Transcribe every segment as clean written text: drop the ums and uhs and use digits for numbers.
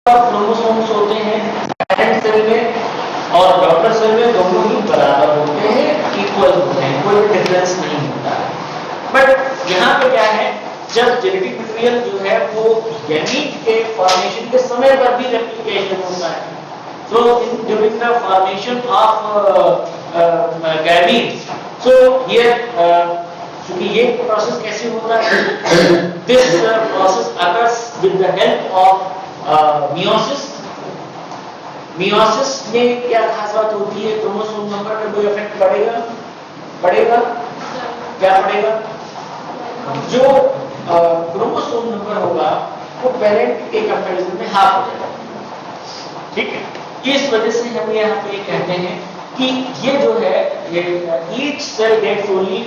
Chromosomes होते हैं parent cell में और डॉटर सेल में, दोनों ही बराबर होते हैं, इक्वल होते हैं, कोई डिफरेंस नहीं होता है। बट यहाँ पे क्या है, जब जेनेटिक मटेरियल जो है वो गैमीट के फॉर्मेशन के समय पर भी रेप्लिकेशन होता है। So during the formation of gametes, so here क्योंकि ये प्रोसेस कैसे होता है, this process occurs with the help of meiosis। meiosis में क्या खास बात होती है, क्रोमोसोम नंबर पे कोई इफेक्ट पड़ेगा क्या पड़ेगा, जो क्रोमोसोम नंबर होगा वो पेरेंट के कंपैरिजन में हाफ हो जाएगा, ठीक है। इस वजह से हम यहाँ पे कहते हैं कि ये जो है each cell gets only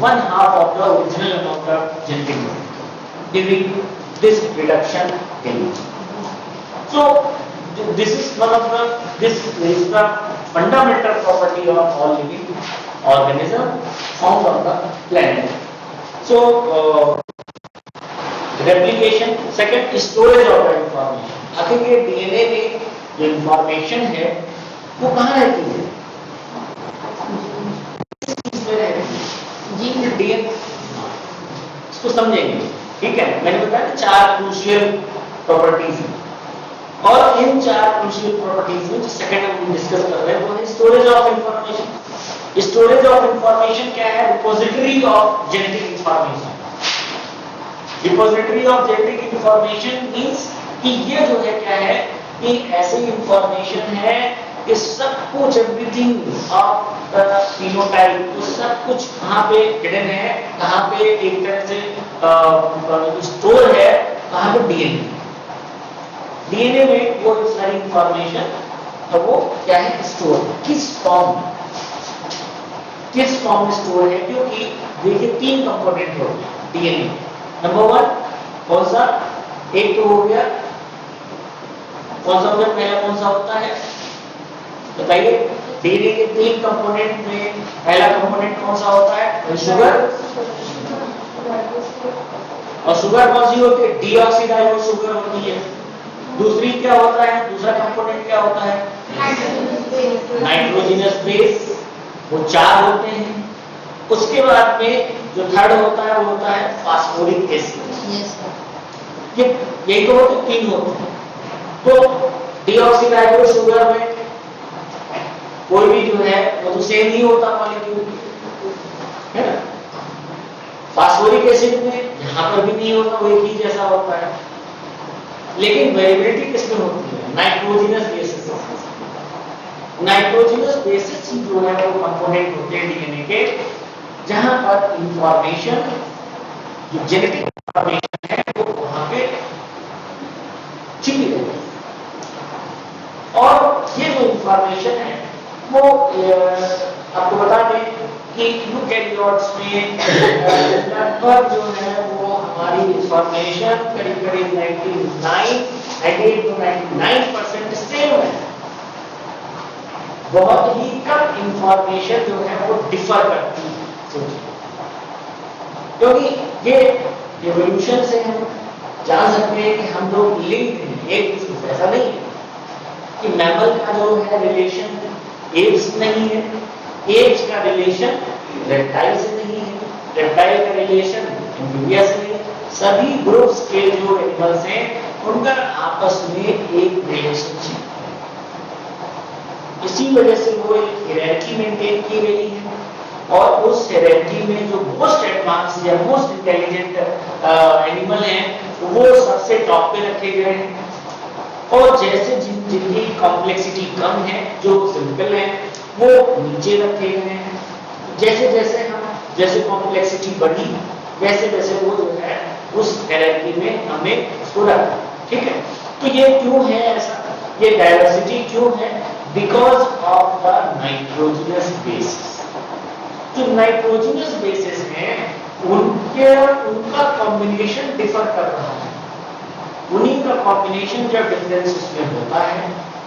1/2 of the original amount of genetic material during this reduction phase। So this is the fundamental property of all living organism found on the planet। So replication, second storage of the information। आखिर ये DNA में जो information है वो कहाँ रहती है, इसमें रहती है जी, डीएनए। इसको समझेंगे, ठीक है। मैंने बताया 4 क्रूशियल प्रॉपर्टीज हैं, और इन 4 क्रूशियल प्रॉपर्टीज में जो सेकंड हम डिस्कस कर रहे हैं वो है storage of information. Storage of information क्या है, repository of genetic information. Repository of genetic information means कि ये जो है क्या है, कि ऐसी इंफॉर्मेशन है कि सब कुछ एवरीथिंग ऑफ द फिनोटाइप, तो सब कुछ कहाँ पे हिडन है, कहाँ पे एक तरह से स्टोर है, कहाँ पे डीएनए में वो सारी इंफॉर्मेशन, तो वो क्या है, स्टोर किस फॉर्म में स्टोर है। क्योंकि देखिए 3 कंपोनेंट होते हैं डीएनए। नंबर 1 कौन सा, एक तो हो गया, कौन सा हो गया, पहला कौन सा होता है बताइए, डीएनए के 3 कंपोनेंट में पहला कंपोनेंट कौन सा होता है, शुगर। और शुगर कौन सी होती है, डीऑक्सीराइबोज शुगर होती है। दूसरी क्या होता है, दूसरा कंपोनेंट क्या होता है, नाइट्रोजनस बेस, वो 4 होते हैं। उसके बाद में जो थर्ड होता है वो होता है फास्फोरिक एसिड। यही तो होते 3 होते हैं। तो डीऑक्सीराइबोज शुगर में कोई भी जो है वो तो सेम ही होता मॉलिक्यूल, है ना। फास्फोरिक एसिड में यहां पर भी नहीं होता, वो एक ही जैसा होता है। लेकिन वेरिएबिलिटी किसमें होती है, नाइट्रोजनस बेसिस। नाइट्रोजनस बेसिस जो है वो कंपोनेंट होते हैं डीएनए के, जहां पर इंफॉर्मेशन, जो जेनेटिक इंफॉर्मेशन है वो वहां पे छिपी रहती है। और ये जो इंफॉर्मेशन है वो आपको बता दें कि यूकैरियोट्स में लगभग जो है वो हमारी इंफॉर्मेशन करीब 98 to 99% सेम है। बहुत ही कम इंफॉर्मेशन जो है वो डिफर करती है, क्योंकि ये एवोल्यूशन से हम जान सकते हैं कि हम लोग लिंक हैं एक दूसरे से। ऐसा नहीं है कि मैमल का जो है रिलेशन एप्स नहीं है, एप्स का रिलेशन रेप्टाइल से नहीं है, रेप्टाइल का रिलेशन एम्फीबिया से नहीं है। सभी ग्रुप्स के जो एनिमल्स हैं उनका आपस में एक रिलेशनशिप है। इसी वजह से वो एक हायरार्की मेंटेन की गई है, और उस हायरार्की में जो मोस्ट एडवांस या मोस्ट इंटेलिजेंट एनिमल हैं वो सबसे टॉप पे रखे गए हैं। और जैसे जिनकी कॉम्प्लेक्सिटी कम है, जो सिंपल है, वो नीचे रखे गए हैं। जैसे कॉम्प्लेक्सिटी बढ़ी वैसे वो जो है उस हायरार्की में हमें उसको रखा, ठीक है। तो ये क्यों है ऐसा, ये डायवर्सिटी क्यों है, because of the nitrogenous bases. जो नाइट्रोजनस बेसिस हैं उनका कॉम्बिनेशन डिफर कर रहा है। उन्हीं का कॉम्बिनेशन जब डिफरेंस उसमें होता है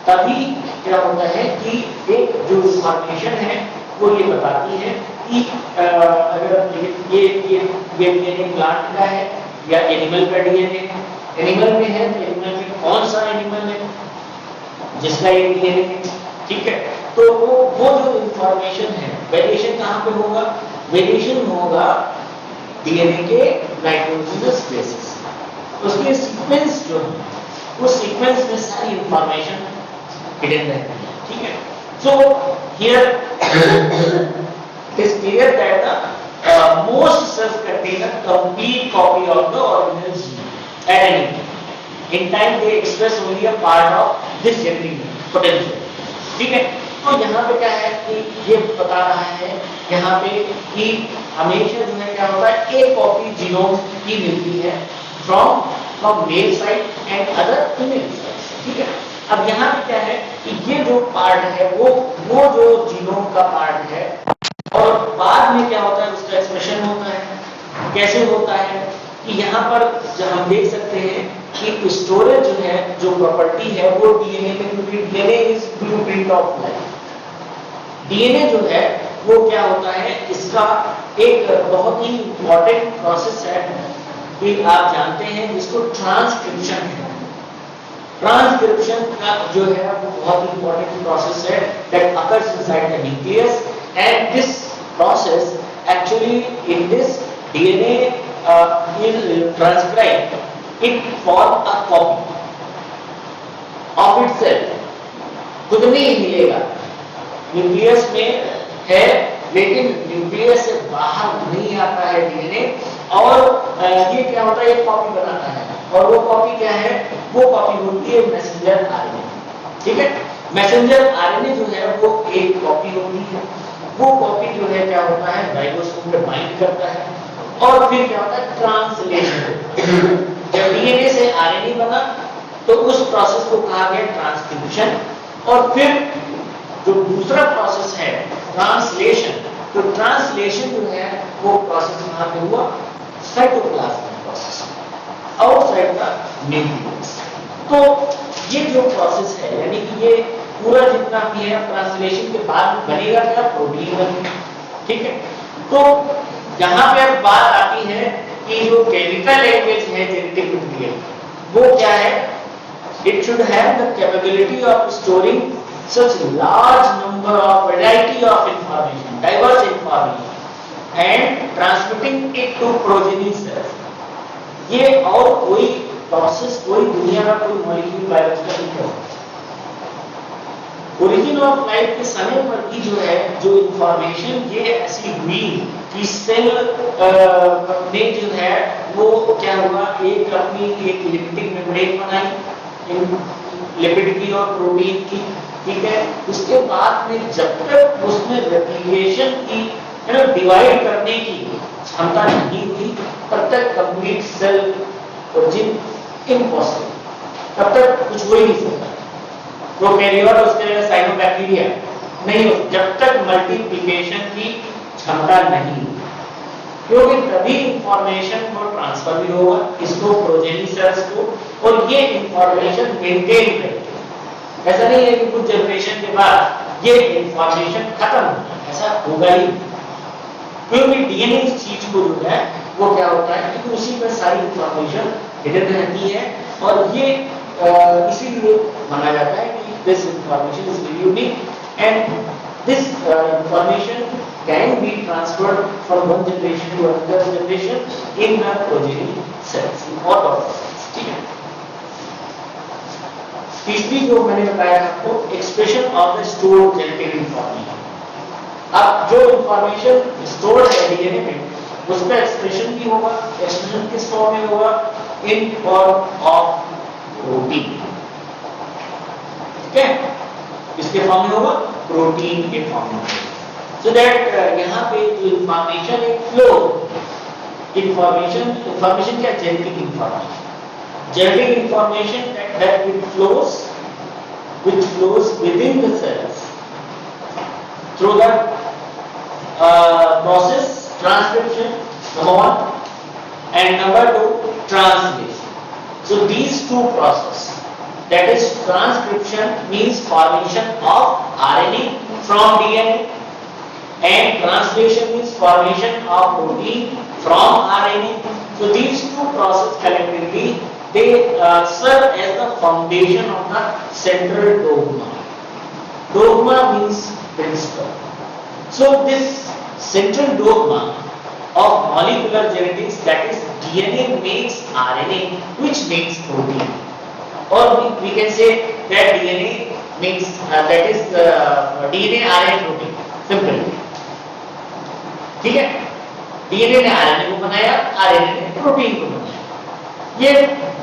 तभी क्या होता है कि एक जो इंफॉर्मेशन है वो ये बताती है कि अगर ये डीएनए प्लांट का है या एनिमल का डीएनए है, एनिमल में है तो एनिमल में कौन सा एनिमल है जिसका ये डीएनए है, ठीक है। तो वो जो इंफॉर्मेशन है, वेरिएशन कहाँ पे होगा? वेरिएशन होगा डीएनए के नाइट्रोजनस बेसिस, उसके सीक्वेंस जो है उस सीक्वेंस में सारी इंफॉर्मेशन हिडन रहती है, ठीक है। So here it is clear that the most sales contain a complete copy of the original gene at any in time they express only a part of this genetic potential, ठीक है। तो यहाँ पे क्या है कि ये बता रहा है यहाँ पे कि हमेशा जो है क्या होता है, एक कॉपी जीनोम की मिलती है from male side and other female side, ठीक है। अब यहाँ पे क्या है कि ये जो पार्ट है वो जो जीनोम का पार्ट है, और बाद में क्या होता है उसका एक्सप्रेशन होता है। कैसे होता है कि यहाँ पर जो हम देख सकते हैं कि स्टोरेज जो है, जो प्रॉपर्टी है वो डीएनए में, क्योंकि DNA is blueprint of life. DNA जो है वो क्या होता है, इसका एक बहुत ही इंपॉर्टेंट प्रोसेस है कि आप जानते हैं जिसको ट्रांसक्रिप्शन है। ट्रांसक्रिप्शन का जो है वो बहुत इंपॉर्टेंट प्रोसेस है that occurs inside the nucleus, and this process actually in this DNA will transcribe it form a copy of itself। खुद में ही मिलेगा, न्यूक्लियस में है लेकिन न्यूक्लियस से बाहर नहीं आता है डीएनए, और ये क्या होता है, एक कॉपी बनाता है, और वो कॉपी क्या है, वो कॉपी होती है मैसेंजर आरएनए, ठीक है। मैसेंजर आरएनए जो है वो एक कॉपी होती है, वो कॉपी जो है क्या होता है राइबोसोम पे बाइंड करता है, और फिर क्या होता है ट्रांसलेशन। जब डीएनए से आरएनए बना तो उस प्रोसेस को कहा गया ट्रांसक्रिप्शन, और फिर जो दूसरा प्रोसेस है ट्रांसलेशन, तो ट्रांसलेशन जो है वो प्रोसेस कहां पे हुआ, cytoplasm process, outside the nucleus. तो ये जो प्रोसेस है, यानी कि ये पूरा जितना भी है ट्रांसलेशन के बाद बनेगा क्या, प्रोटीन बनेगा, ठीक है। तो यहाँ पे अब बात आती है कि जो केमिकल लैंग्वेज है जेनेटिक मटेरियल, वो क्या है, it should have the capability of storing such large number of variety of information, diverse information, and transmitting it to progeny cells. ये और कोई प्रोसेस, कोई दुनिया का कोई मॉलिक्यूल बायोलॉजिकल नहीं कर सकता। ओरिजिन ऑफ लाइफ के समय पर भी जो है, जो इंफॉर्मेशन ये ऐसी हुई कि सेल ने जो है वो क्या हुआ, एक अपनी एक लिपिड मेम्ब्रेन बनाई, लिपिड की और प्रोटीन की, ठीक है। उसके बाद में जब तक उसमें रेप्लिकेशन की, डिवाइड करने की क्षमता नहीं हुई, तब तक कंप्लीट सेल ओरिजिन इम्पॉसिबल, तब तक कुछ हो ही नहीं सकता। प्रोकैरियोट उसके लिए साइनोबैक्टीरिया नहीं हो, जब तक मल्टीप्लिकेशन की क्षमता नहीं, क्योंकि तभी इंफॉर्मेशन को ट्रांसफर भी होगा इसको प्रोजेनी सेल्स को, और ये इंफॉर्मेशन मेंटेन करेगी। ऐसा नहीं है कि कुछ जनरेशन के बाद ये इंफॉर्मेशन खत्म हो, ऐसा होगा ही, क्योंकि डीएनए इस चीज को जो है वो क्या होता है कि उसी पर सारी इंफॉर्मेशन हिडन रहती है, और ये इसीलिए माना जाता है कि this information is very unique, and this information can be transferred from one generation to another generation in the progeny cells, in all of cells, ठीक है। तीसरी जो मैंने बताया आपको, expression of the stored genetic information. अब जो information stored है डीएनए में, उसका एक्सप्रेशन भी होगा। एक्सप्रेशन किस फॉर्म में होगा, इन फॉर्म ऑफ प्रोटीन, ठीक है, इसके फॉर्म में होगा प्रोटीन के फॉर्म में, सो दैट यहाँ पे जो इंफॉर्मेशन है फ्लो, इंफॉर्मेशन क्या, genetic information, genetic information that which flows within the cells through the process transcription, number one, and number two, translation. So these two processes, that is transcription means formation of RNA from DNA, and translation means formation of protein from RNA. So these two processes collectively they serve as the foundation of the central dogma. Dogma means principle. So this central dogma of molecular genetics, that is DNA makes RNA, which makes protein, or we can say that DNA makes that is DNA RNA protein, simple. ठीक है, DNA ने RNA को बनाया, RNA ने protein को बनाया। ये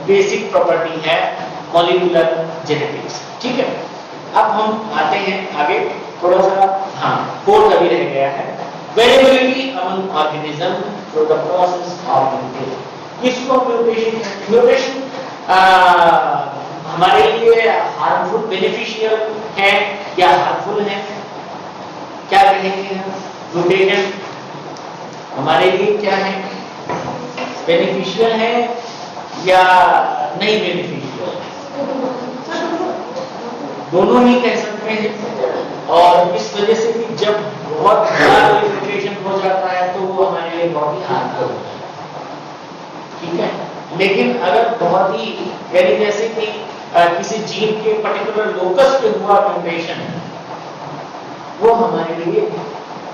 basic property है मॉलिक्यूलर जेनेटिक्स। ठीक है, अब हम आते हैं आगे थोड़ा सा, हाँ फोर्थ अभी रह गया है, variability among organism through the process of mutation. इसको म्यूटेशन हमारे लिए हार्मफुल, बेनिफिशियल है या हार्मफुल है, क्या कहेंगे हम? म्यूटेशन हमारे लिए क्या है, बेनिफिशियल है या नहीं बेनिफिशियल? दोनों ही कह सकते हैं। और इस वजह से कि जब बहुत बड़ा म्यूटेशन हो जाता है तो वो हमारे लिए बहुत ही हार्मफुल होता है। ठीक है, लेकिन अगर बहुत ही यानी जैसे कि किसी जीन के पर्टिकुलर लोकस पे हुआ म्यूटेशन, वो हमारे लिए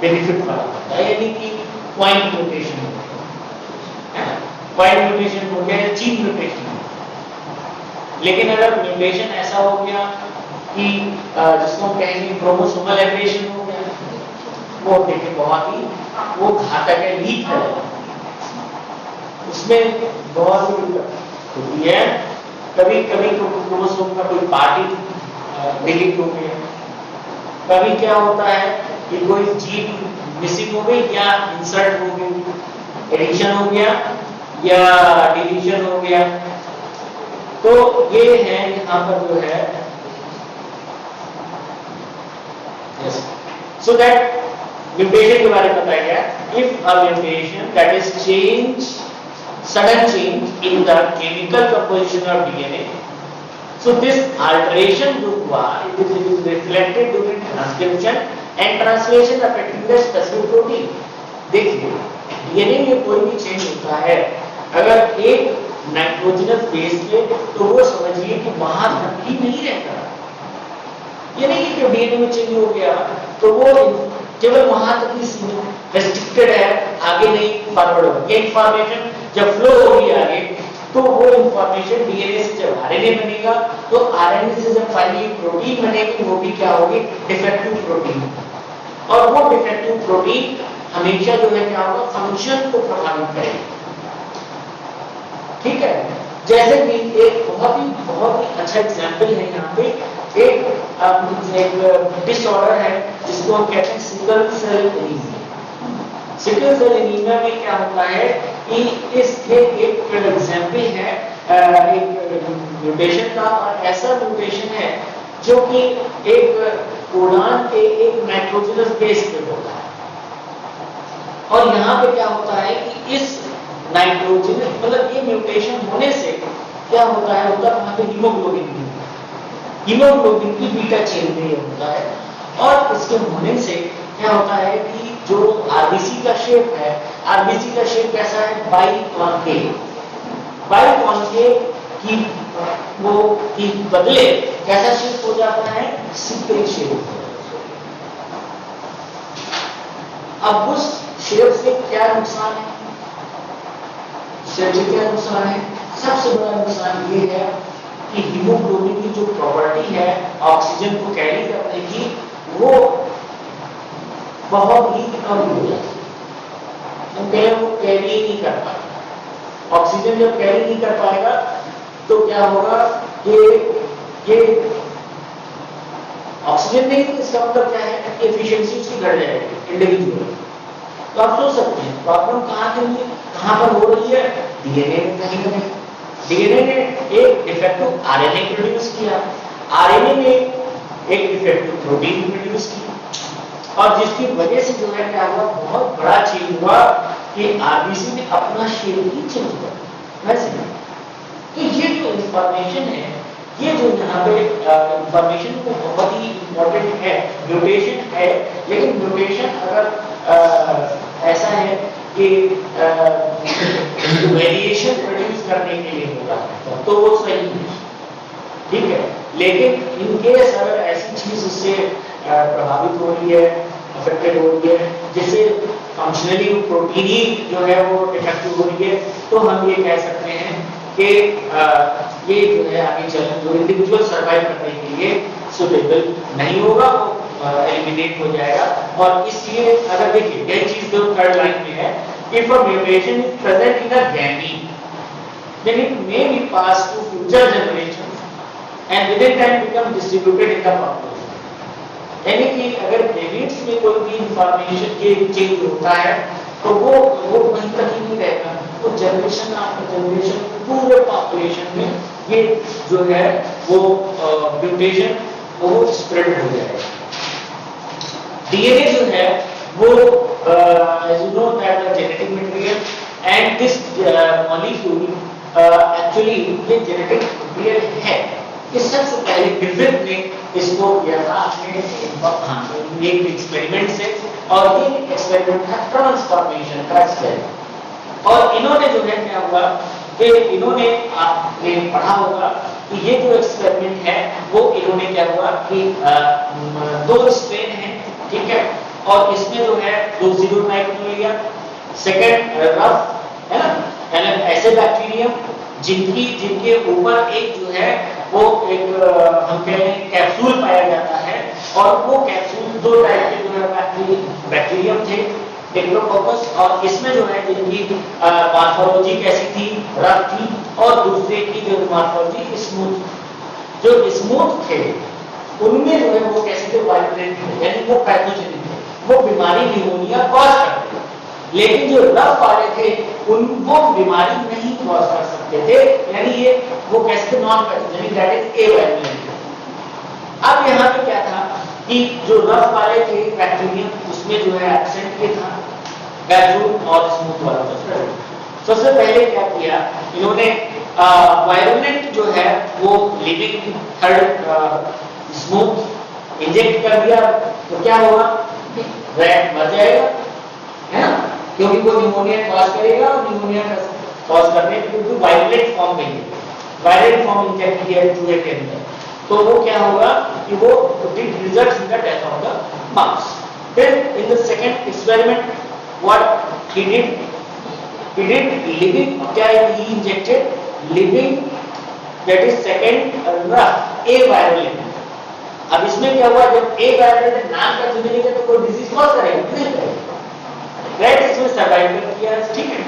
बेनिफिट वाला होता है, यानी कि पॉइंट म्यूटेशन हो गया, पॉइंट म्यूटेशन हो गया या जीन म्यूटेशन हो गया। लेकिन अगर म्यूटेशन ऐसा हो गया कि जिसको हम कहेंगे क्रोमोसोमल एब्रेशन हो गया, वो देखिए बहुत ही वो घातक है, लीक है, उसमें बहुत ही होती है। कभी कभी क्रोमोसोम का कोई पार्ट डिलीट हो गया, कभी क्या होता है कि कोई जीन मिसिंग हो गई या इंसर्ट हो गई, एडिशन हो गया या डिलीशन हो गया। तो ये है यहाँ पर जो है, सो दैट म्यूटेशन के बारे में बताया गया, if a mutation that is change, sudden change in the chemical composition of DNA. So this alteration जो हुआ, it is reflected during transcription and translation affecting the specific protein. देखिए DNA में कोई भी चेंज होता है, अगर एक नाइट्रोजनस बेस पे, तो वो समझिए कि वहां तक ही नहीं रहता। ये नहीं कि DNA में चेंज हो गया तो वो केवल वहां तक ही रेस्ट्रिक्टेड है, आगे नहीं फॉरवर्ड होगा। ये इंफॉर्मेशन जब फ्लो होगी आगे, तो वो इंफॉर्मेशन डीएनए से जब आरएनए बनेगा, तो आरएनए से जब फाइनली प्रोटीन बनेगी, वो भी क्या होगी, डिफेक्टिव प्रोटीन। और वो डिफेक्टिव प्रोटीन हमेशा जो है क्या होगा, फंक्शन को प्रभावित करेगा। ठीक है, जैसे कि एक बहुत ही अच्छा एग्जांपल है यहाँ पे, एक डिसऑर्डर है जिसको हम कहते हैं sickle cell anaemia. Sickle cell anaemia में क्या होता है कि इसके एक एग्जांपल है एक म्यूटेशन का, और ऐसा म्यूटेशन है जो कि एक कोडान के एक नाइट्रोजनस बेस पे होता है। और यहाँ पे क्या होता है कि इस नाइट्रोजन मतलब ये म्यूटेशन होने से क्या होता है, वहां पे हीमोग्लोबिन की बीटा चेन में ये होता है। और इसके होने से क्या होता है कि जो आरबीसी का शेप है, आरबीसी का शेप कैसा है, बाइकॉन्केव की वो की बदले कैसा शेप हो जाता है, सिकल शेप। अब उस शेप से क्या नुकसान है, क्या नुकसान है? सबसे बड़ा नुकसान ये है कि हीमोग्लोबिन की जो प्रॉपर्टी है ऑक्सीजन को कैरी करने की, वो बहुत ही कम हो जाती है, वो कैरी नहीं कर पाएगा। ऑक्सीजन जब कैरी नहीं कर पाएगा तो क्या होगा, ये ऑक्सीजन नहीं, तो इसका मतलब क्या है, एफिशिएंसी उसकी घट जाएगी इंडिविजुअल। तो आप सोच सकते हैं प्रॉब्लम कहाँ के लिए, कहाँ पर हो रही है, डीएनए में कहीं ना कहीं। डीएनए ने एक डिफेक्टिव आरएनए प्रोड्यूस किया, आरएनए ने एक डिफेक्टिव प्रोटीन प्रोड्यूस किया, और जिसकी वजह से जो है क्या हुआ, बहुत बड़ा चेंज हुआ कि आरबीसी ने अपना शेप ही चेंज कर वैसे। तो ये जो इंफॉर्मेशन है, ये जो यहाँ पे इंफॉर्मेशन को बहुत ही इंपॉर्टेंट है, म्यूटेशन है। लेकिन म्यूटेशन अगर ऐसा है कि तो वेरिएशन प्रोड्यूस करने के लिए होगा तो वो सही है, ठीक है। लेकिन इनकेस अगर ऐसी चीज उससे प्रभावित हो रही है, अफेक्टेड हो रही है, जैसे फंक्शनली प्रोटीन ही जो है वो डिफेक्टिव हो रही है, तो हम ये कह सकते हैं कि ये जो है आगे चल जो इंडिविजुअल सर्वाइव करने के लिए सुटेबल नहीं होगा, वो एलिमिनेट हो जाएगा। और इसलिए अगर देखिए यही चीज जो थर्ड लाइन में है, if a mutation is present in a gamete then it may be passed to future generations and within time become distributed in the population। यानी कि अगर गैमीट्स में कोई भी इंफॉर्मेशन के चेंज होता है तो वो वहीं तक ही नहीं रहेगा, वो जनरेशन आफ्टर जनरेशन पूरे पॉपुलेशन में ये जो है वो म्यूटेशन वो स्प्रेड हो जाएगा। डीएनए जो है वो as you know that the genetic material and this molecule actually ये जेनेटिक मटेरियल है। इस सबसे पहले ग्रिफिथ ने इसको किया था अपने एक एक्सपेरिमेंट से, और ये एक्सपेरिमेंट था ट्रांसफॉर्मेशन का एक्सपेरिमेंट। और इन्होंने जो है क्या हुआ कि इन्होंने आपने पढ़ा होगा कि ये जो एक्सपेरिमेंट है वो इन्होंने क्या हुआ कि दो स्ट्रेन है, ठीक है, और इसमें जो है दो जीरो टाइप लिया, सेकंड रफ है ना, ऐसे बैक्टीरियम जिनके ऊपर एक जो है वो एक हम कह रहे हैं कैप्सूल पाया जाता है, और वो कैप्सूल दो टाइप के जो है बैक्टीरियम थे, टेक्नोकोकस, और इसमें जो है जिनकी मॉर्फोलॉजी कैसी थी, रफ थी, और दूसरे की जो मॉर्फोलॉजी स्मूथ। जो स्मूथ थे उनमें जो है वो कैसे थे, वाइब्रेंट थे, यानी वो पैथोजेनिक थे, वो बीमारी निमोनिया कॉज करते थे। लेकिन जो रफ वाले थे उनको बीमारी नहीं कॉज कर सकते थे, यानी ये वो कैसे थे, नॉन पैथोजेनिक, दैट इज एवाइलेंट। अब यहाँ पे क्या था कि जो रफ वाले थे बैक्टीरियम, उसमें जो है एब्सेंट ये था कैप्सूल और स्मूथ वाला था। सबसे पहले क्या किया इन्होंने, वायरोलेंट जो है वो लिविंग थर्ड स्मूथ इंजेक्ट कर दिया, तो क्या होगा, रैट मर जाएगा, है ना, क्योंकि वो निमोनिया कॉज करेगा, और निमोनिया कॉज करने क्योंकि वायलेंट फॉर्म में है, वायलेंट फॉर्म इंजेक्ट किया चूहे के अंदर, तो वो क्या होगा कि वो results in the death of the mouse. फिर in the second experiment what he did living, क्या he injected living, that is second rough a virulent. अब इसमें क्या हुआ, जब ए वायरोलेंट नाम का चीज है तो कोई डिजीज कॉज करेगा नहीं करेगा, राइट, इसमें सर्वाइव किया, ठीक है।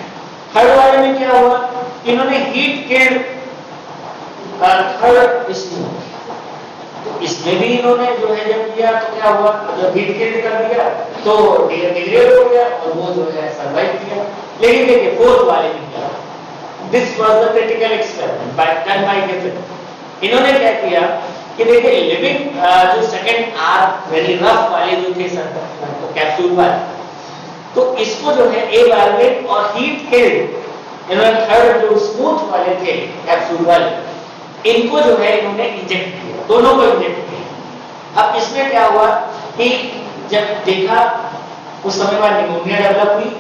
थर्ड वाले में क्या हुआ, इन्होंने हीट किल्ड थर्ड स्मूथ, तो इसमें भी इन्होंने जो है जब किया तो क्या हुआ, जब हीट किल्ड कर दिया तो डिग्रेड हो गया और वो जो है सर्वाइव किया। लेकिन देखिए फोर्थ वाले में क्या, this was the critical experiment by done by Griffith. इन्होंने क्या किया कि देखिए लिविंग जो सेकंड आर वेरी रफ वाले जो थे तो कैप्सूल वाले, तो इसको जो है ए वायलेट और हीट किल्ड, इन्होंने थर्ड जो स्मूथ वाले थे कैप्सूल वाले, इनको जो है इन्होंने इंजेक्ट किया, दोनों को इंजेक्ट किया। अब इसमें क्या हुआ कि जब देखा उस समय बाद निमोनिया डेवलप हुई,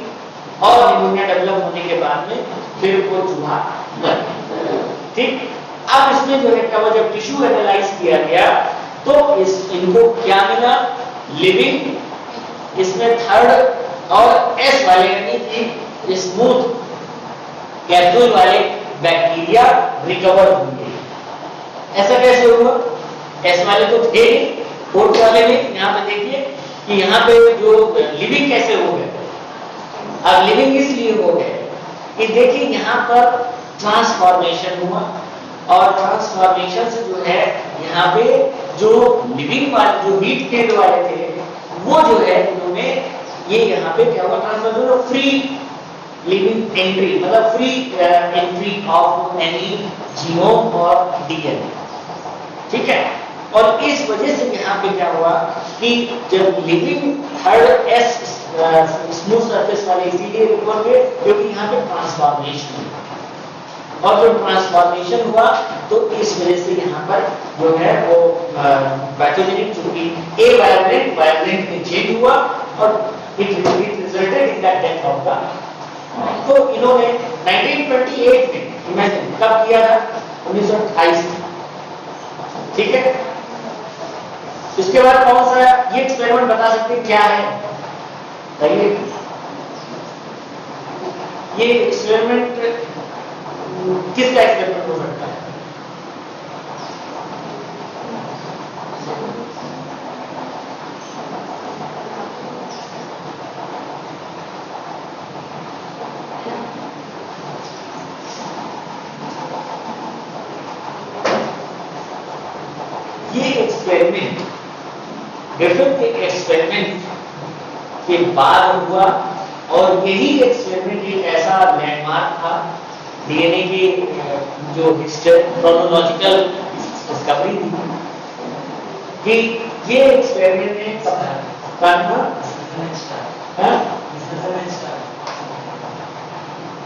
और निमोनिया डेवलप होने के बाद में फिर वो चूहा मर गया, ठीक। अब इसमें जो है क्या हुआ, जब टिश्यू एनालाइज किया गया तो इनको क्या मिला, लिविंग, इसमें थर्ड और एस वाले यानी कि स्मूथ कैप्सूल वाले बैक्टीरिया रिकवर होंगे। ऐसा कैसे हुआ, एस वाले तो थे, फोर्थ वाले में यहाँ पे देखिए कि यहाँ पे जो लिविंग कैसे हो गए। अब लिविंग इसलिए हो गए कि देखिए यहाँ पर ट्रांसफॉर्मेशन हुआ, और ट्रांसफॉर्मेशन से जो है यहाँ पे जो लिविंग वाले जो हीट किल्ड वाले थे वो जो है उन्होंने ये यहाँ पे क्या हुआ, ट्रांसफॉर्मेशन फ्री लिविंग एंट्री, मतलब free entry of any genome और डीएनए, ठीक है। और इस वजह से यहाँ पे क्या हुआ कि जब living third S smooth surface वाले इसीलिए रिकवर हुए क्योंकि यहाँ पे ट्रांसफॉर्मेशन, और जब ट्रांसफॉर्मेशन हुआ तो इस वजह से यहाँ पर जो है वो पैथोजेनिक चूंकि ए वायलेंट में चेंज हुआ और it resulted in the death of the, तो इन्होंने 1928 में, इमेजिन कब किया था, 1928 में, ठीक है। इसके बाद कौन सा ये एक्सपेरिमेंट बता सकते हैं क्या है, बताइए। ये एक्सपेरिमेंट किसका एक्सपेरिमेंट हो सकता है? ये एक्सपेरिमेंट ग्रिफिथ के एक्सपेरिमेंट के बाद हुआ और यही एक्सपेरिमेंट एक ऐसा लैंडमार्क था डीएनए की जो क्रोनोलॉजिकल डिस्कवरी थी कि ये एक्सपेरिमेंट ने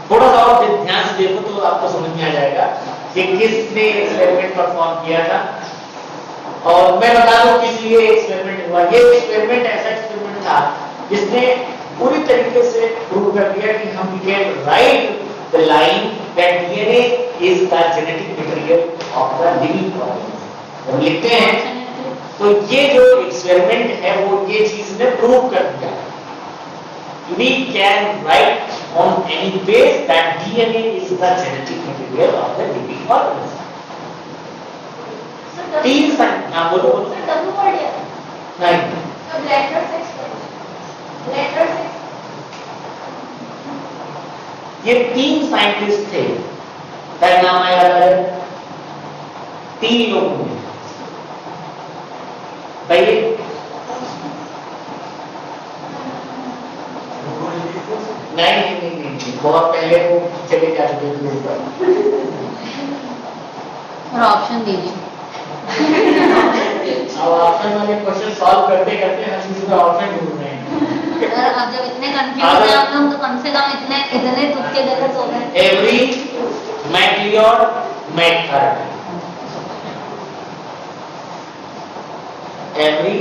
थोड़ा सा और ध्यान से देखो तो आपको समझ में आ जाएगा कि किसने एक्सपेरिमेंट परफॉर्म किया था। और मैं बता दूं किस लिए एक्सपेरिमेंट हुआ। ये एक्सपेरिमेंट ऐसा एक्सपेरिमेंट था जिसने पूरी तरीके से प्रूव कर दिया कि हम can write the line that DNA is the genetic material of the living organism. हम लिखते हैं तो ये जो एक्सपेरिमेंट है वो ये चीज ने प्रूव कर दिया we can write on any base that DNA is the genetic material of the living organism। तीन साइन, हाँ बोलो बोलो। सर डब्ल्यू वर्ड है नहीं अब लेटर से ये तीन साइंटिस्ट थे, क्या नाम है याद है? तीन लोग हैं, बताइए। नहीं, बहुत पहले वो चले जा चुके थे ऊपर। और ऑप्शन दीजिए। अब ऑप्शन वाले क्वेश्चन सॉल्व करते करते हम किसी का ऑप्शन ढूंढ रहे हैं। सर आप जब इतने कंफ्यूज हैं आप लोग तो कम से कम इतने तुक्के देकर सो गए। Avery MacLeod McCarty, Avery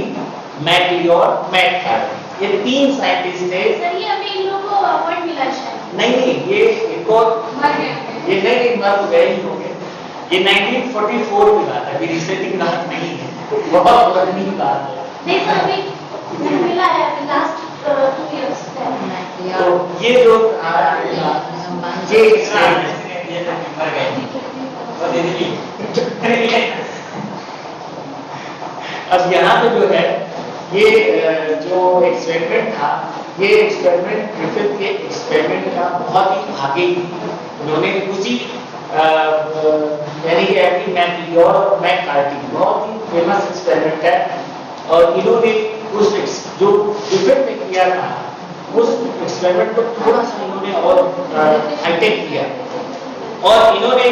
MacLeod McCarty, ये तीन साइंटिस्ट थे। सर ये अभी इन लोगों को अवार्ड मिला शायद। नहीं ये इनको मर गए ये नहीं मर गए ही होंगे। ये 1944 की बात है, अभी रिसेंटली की बात नहीं है, बहुत पुरानी बात है। नहीं सर अभी मिला है लास्ट 2 इयर्स तो ये जो ये मर गए और दे दीजिए। अब यहाँ पे जो है ये जो एक्सपेरिमेंट था, ये एक्सपेरिमेंट ग्रिफिथ के एक्सपेरिमेंट का बहुत ही आगे उन्होंने उसी यानी कि एवरी मैक्लियोड और मैककार्टी बहुत ही फेमस एक्सपेरिमेंट है। और इन्होंने उस जो ग्रिफिथ ने किया था उस एक्सपेरिमेंट को थोड़ा सा इन्होंने और हाईटेक किया और इन्होंने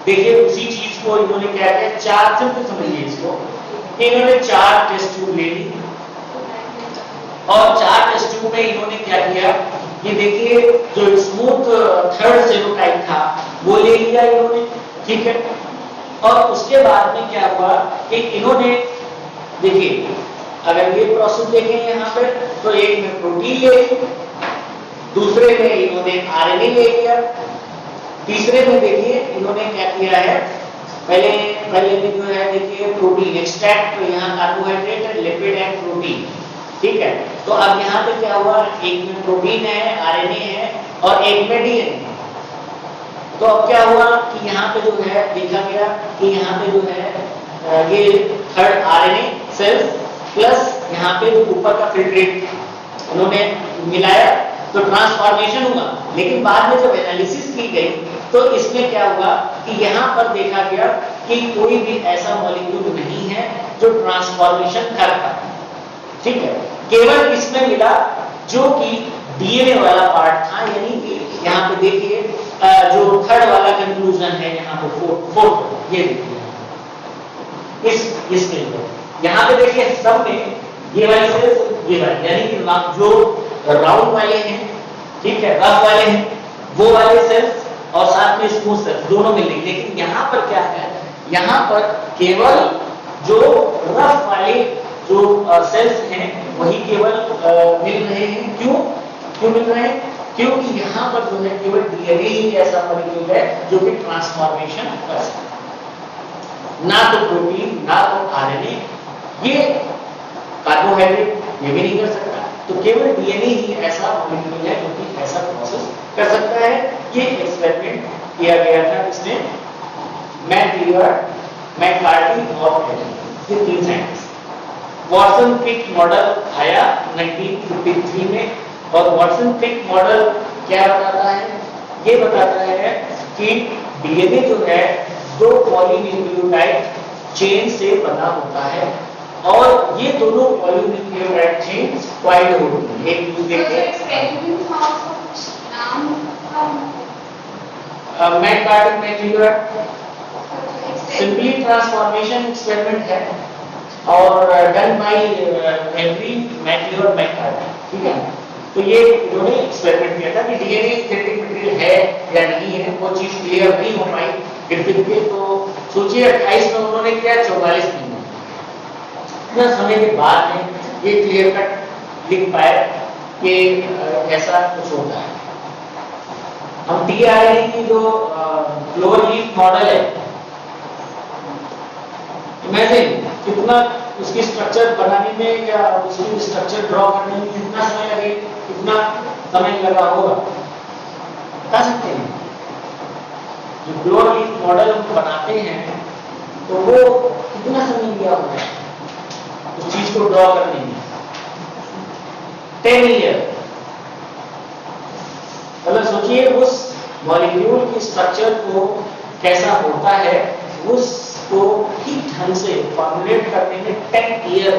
देखिए उसी चीज को इन्होंने क्या किया, चार सिंपल समझिए इसको, इन्होंने 4 टेस्ट ट्यूब ले ली और 4 टेस्ट ट्यूब में इन्होंने क्या किया, ये देखिए जो स्मूथ थर्ड सेरोटाइप था वो ले लिया इन्होंने, ठीक है। और उसके बाद में क्या हुआ कि इन्होंने देखिए अगर ये प्रोसेस देखें यहाँ पे तो एक में प्रोटीन ले ली, दूसरे में इन्होंने आरएनए ले लिया, तीसरे में देखिए इन्होंने क्या किया है, पहले में जो है देखिए प्रोटीन एक्सट्रैक्ट, तो यहाँ कार्बोहाइड्रेट लिपिड एंड प्रोटीन, ठीक है। तो अब यहाँ पे क्या हुआ, एक में प्रोटीन है, आरएनए है और एक में डीएनए है। तो अब क्या हुआ कि यहाँ पे जो है देखा गया कि यहाँ पे जो है ये थर्ड आरएनए सेल्स प्लस यहाँ पे जो ऊपर का फिल्ट्रेट उन्होंने मिलाया तो ट्रांसफॉर्मेशन हुआ। लेकिन बाद में जब एनालिसिस की गई तो इसमें क्या हुआ कि यहाँ पर देखा गया कि कोई भी ऐसा मॉलिक्यूल नहीं है जो ट्रांसफॉर्मेशन कर पाए, ठीक है। केवल इसमें मिला जो कि डीएनए वाला पार्ट था, यानी कि यहाँ पे देखिए जो थर्ड वाला कंक्लूजन है यहाँ पे फोर्थ, ये देखिए इसमें यहाँ पे देखिए सब में ये वाली सेल्स ये वाली, यानी कि जो राउंड वाले हैं, ठीक है, रफ वाले हैं वो वाले सेल्स और साथ में स्मूथ सेल्स दोनों मिलेंगे। लेकिन यहाँ पर क्या है, यहाँ पर केवल जो रफ वाले जो सेल्स हैं वही केवल मिल रहे हैं। क्यों मिल रहे हैं? क्योंकि यहाँ पर जो है केवल डीएनए ही ऐसा मॉलिक्यूल है जो कि ट्रांसफॉर्मेशन कर सकता है, ना तो प्रोटीन ना तो आरएनए, ये कार्बोहाइड्रेट ये भी नहीं कर सकता। तो केवल डीएनए ही ऐसा मॉलिक्यूल है जो कि ऐसा प्रोसेस कर सकता है। ये एक्सपेरिमेंट किया गया था इसमें मैकलियोड, मैककार्टी और एडम, ये तीन साइंटिस्ट। वॉटसन क्रिक मॉडल आया 1953 में, और वॉटसन क्रिक मॉडल क्या बताता है? ये बताता है कि डीएनए जो है दो पॉलीन्यूक्लियोटाइड चेन से बना होता है, और ये दोनों पॉलीन्यूक्लियोटाइड चेन वाइड होती है। एक दूसरे के McCarty MacLeod simply transformation experiment है और done by Henry MacLeod McCarty, ठीक है। तो ये इन्होंने एक्सपेरिमेंट किया था कि डीएनए जेनेटिक मटेरियल है या नहीं है, वो चीज क्लियर नहीं हो पाई ग्रिफिथ के। तो सोचिए 28 में उन्होंने किया, 44 में इतना समय के बाद में ये क्लियर कट लिख पाए कि ऐसा कुछ होता है। हम टीआरएनए की जो क्लोज लीफ मॉडल है, इमेजिन कितना उसकी स्ट्रक्चर बनाने में या उसकी स्ट्रक्चर ड्रॉ करने में कितना समय लगे, कितना समय लगा होगा, बता सकते हैं? जो क्लोज लीफ मॉडल हम बनाते हैं तो वो कितना समय लिया होगा उस चीज को ड्रॉ करने में? 10 ईयर। मतलब सोचिए उस मॉलिक्यूल की स्ट्रक्चर को कैसा होता है, उसको ठीक ढंग से फॉर्मुलेट करने में 10 ईयर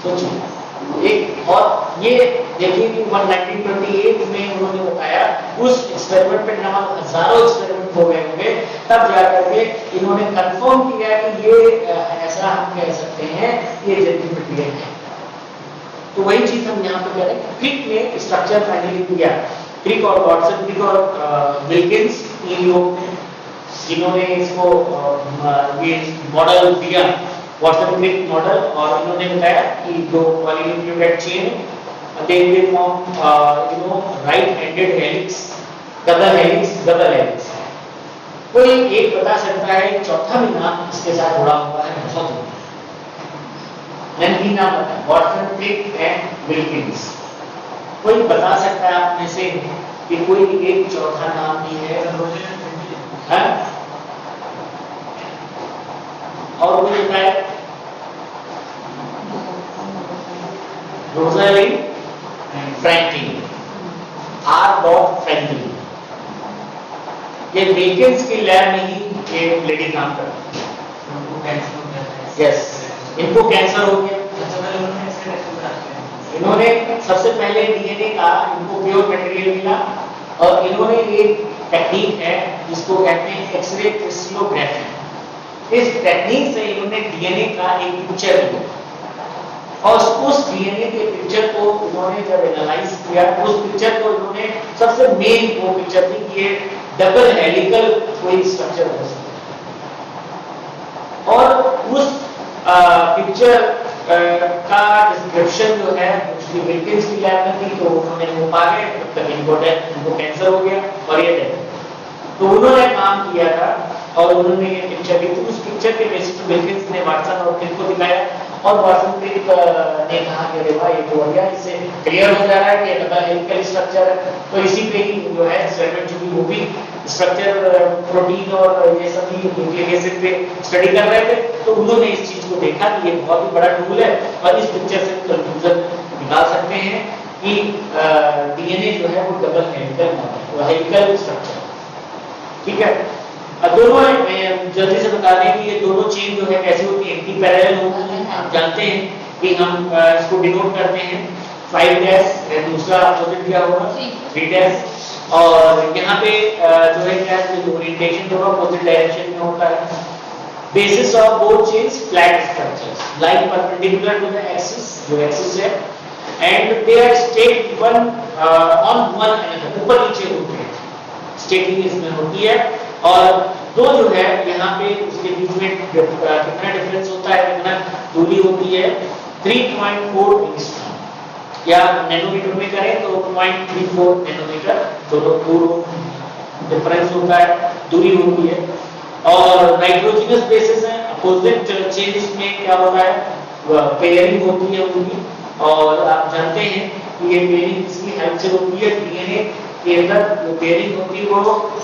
सोचिए। एक और ये देखिए कि 1928 में उन्होंने बताया, उस एक्सपेरिमेंट पे ना हजारों एक्सपेरिमेंट हो गए होंगे, तब जाकर के इन्होंने कंफर्म किया कि ये ऐसा हम कह सकते हैं ये जेनेटिक मटेरियल है। तो वही चीज हम यहाँ पे कह रहे हैं। क्रिक ने स्ट्रक्चर फाइनली दिया, क्रिक और वॉटसन, क्रिक और विल्किंस, इन लोग ने जिन्होंने इसको ये मॉडल दिया वॉटसन क्रिक मॉडल, और इन्होंने बताया कि जो polynucleotide chain they will form right ended helix, double helix, double helix. कोई एक बता सकता है, चौथा भी नाम इसके साथ जुड़ा हुआ है, बहुत नहीं नाम बता, वॉटसन क्रिक एंड विल्किंस। कोई बता सकता है आप में से कि कोई एक चौथा नाम भी है? और कोई बताए? रोज़ालिंड फ्रैंकलिन, आर. फ्रैंकलिन। ये विल्किंस की लैब में ही एक लेडी काम करती है। यस, इनको कैंसर हो गया। इन्होंने सबसे पहले डीएनए का इनको प्योर मटेरियल मिला, और इन्होंने एक टेक्निक है जिसको कहते हैं एक्सरे क्रिस्टलोग्राफी। इस टेक्निक से इन्होंने डीएनए का एक पिक्चर लिया, और उस डीएनए के पिक्चर को इन्होंने जब एनालाइज किया, उस पिक्चर को इन्होंने सबसे मेन वो पिक्चर थी कि ये डबल हेलिकल कोई स्ट्रक्चर हो सकता है, और उस पिक्चर का डिस्क्रिप्शन जो है उसकी विल्किंस की लैब में थी, तो उन्होंने वो पा गए, तब तक इनको कैंसर हो गया और ये डेथ। तो उन्होंने काम किया था और उन्होंने ये पिक्चर ली थी। उस पिक्चर के बेसिस पे विल्किंस ने वाटसन और क्रिक को दिखाया, और वाटसन क्रिक ने कहा कि अरे वाह ये तो बढ़िया, इससे क्लियर हो जा रहा है कि डबल हेलिकल स्ट्रक्चर है। तो इसी पे ही जो है एक्सपेरिमेंट जो वो भी स्ट्रक्चर प्रोटीन और ये सभी न्यूक्लिक एसिड पे स्टडी कर रहे थे, तो उन्होंने इस चीज को देखा कि ये बहुत ही बड़ा टूल है, और इस पिक्चर से कंक्लूजन निकाल सकते हैं कि डीएनए जो है वो डबल हेलिकल स्ट्रक्चर, ठीक है। दोनों जल्दी से बता दें कि ये दोनों चेन जो है कैसे होती है, एंटी पैरेलल होती है। आप जानते हैं कि हम इसको डिनोट करते हैं 5' दूसरा अपोजिट दिया होगा 3', और यहाँ पे जो है क्या ओरिएंटेशन जो है अपोजिट डायरेक्शन में होता है। Basis of both chains flat structures like perpendicular to the axis, जो एक्सिस है, and they are stacked one on one another, ऊपर नीचे होते हैं, स्टेकिंग इसमें होती है। और दो जो है यहाँ पे उसके बीच में कितना डिफरेंस होता है, कितना दूरी होती है, 3.4 एंगस्ट्रॉम। या नैनोमीटर में करें तो 0.34 नैनोमीटर दोनों दूर डिफरेंस होता है, दूरी होती है। और नाइट्रोजनस बेसिस है, अपोजिट चेंजेस में क्या होता है पेयरिंग होती है उनकी। और आप जानते हैं कि ये पेयरिंग किसकी हेल्प से होती है, डीएनए के अंदर जो पेयरिंग होती है वो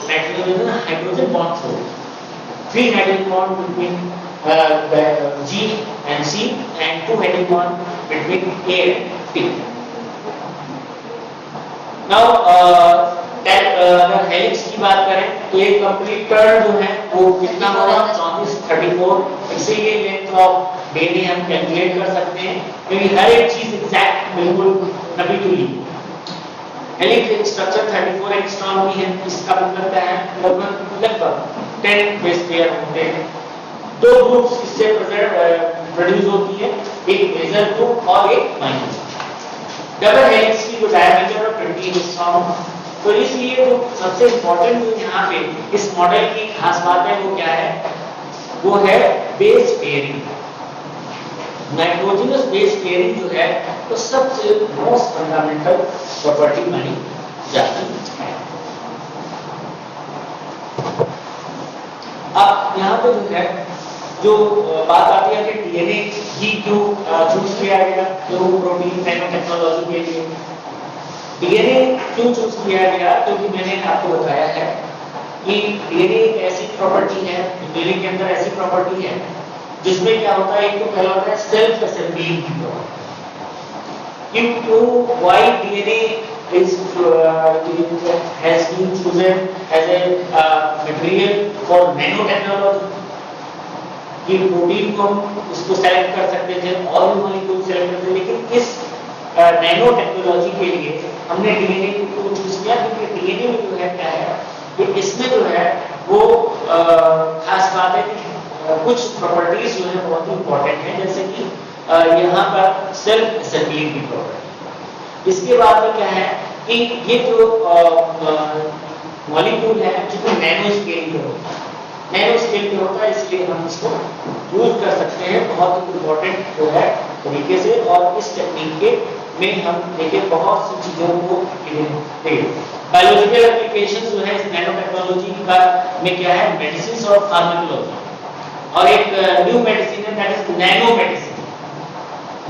नाइट्रोजन हाइड्रोजन बॉन्ड से होती है। 3 hydrogen bond between G and C and 2 hydrogen bond between A and T. Now अगर हेलिक्स की बात करें तो ये कंप्लीट टर्न जो है वो कितना होगा 34। इसीलिए लेंथ ऑफ डीएनए हम कैलकुलेट कर सकते हैं क्योंकि हर एक चीज एग्जैक्ट बिल्कुल नबी तुली। हेलिक्स स्ट्रक्चर 34 एंगस्ट्रॉम की है, इसका मतलब क्या है लगभग 10 बेस पेयर होते हैं। दो ग्रुप्स इससे प्रोड्यूस होती है, एक मेजर ग्रुप और एक माइनर। डबल हेलिक्स की जो डायमीटर 20 एंगस्ट्रॉम। तो इसलिए जो सबसे इंपॉर्टेंट जो यहाँ पे इस मॉडल की खास बात है वो क्या है, वो है base pairing. Nitrogenous base pairing जो है तो सबसे मोस्ट फंडामेंटल प्रॉपर्टी मानी जाती है। अब यहाँ पे जो है जो बात आती है कि डीएनए ही क्यों चूज किया गया जो प्रोटीन नैनो टेक्नोलॉजी के लिए। डीएनए क्यों चूज किया गया, क्योंकि मैंने आपको बताया है कि डीएनए एक ऐसी प्रॉपर्टी है, डीएनए के अंदर ऐसी प्रॉपर्टी है जिसमें क्या होता है, एक तो कहलाता है सेल्फ असेंबलिंग की प्रॉपर्टी। क्यों why DNA has been chosen as a material for nanotechnology। ये प्रोटीन को हम उसको सेलेक्ट कर सकते थे और भी मॉलिक्यूल सेलेक्ट करते, लेकिन इस नैनो टेक्नोलॉजी के लिए हमने डीएनए को चूज किया क्योंकि डीएनए में जो है क्या है कि इसमें जो है वो खास बात है कि कुछ प्रॉपर्टीज जो है बहुत इंपॉर्टेंट है, जैसे कि यहाँ पर सेल्फ असेंबलिंग की प्रॉपर्टी। इसके बाद में क्या है कि ये जो मॉलिक्यूल है जो नैनो स्केल पे होता है, नैनो स्केल पे होता है, इसलिए हम इसको यूज कर सकते हैं बहुत इंपॉर्टेंट जो है तरीके से। और इस टेक्निक के में हम देखिए बहुत सी चीजों को बायोलॉजिकल एप्लीकेशन जो है इस नैनो टेक्नोलॉजी का में क्या है, मेडिसिन और फार्माकोलॉजी। और एक न्यू मेडिसिन है that is nano medicine.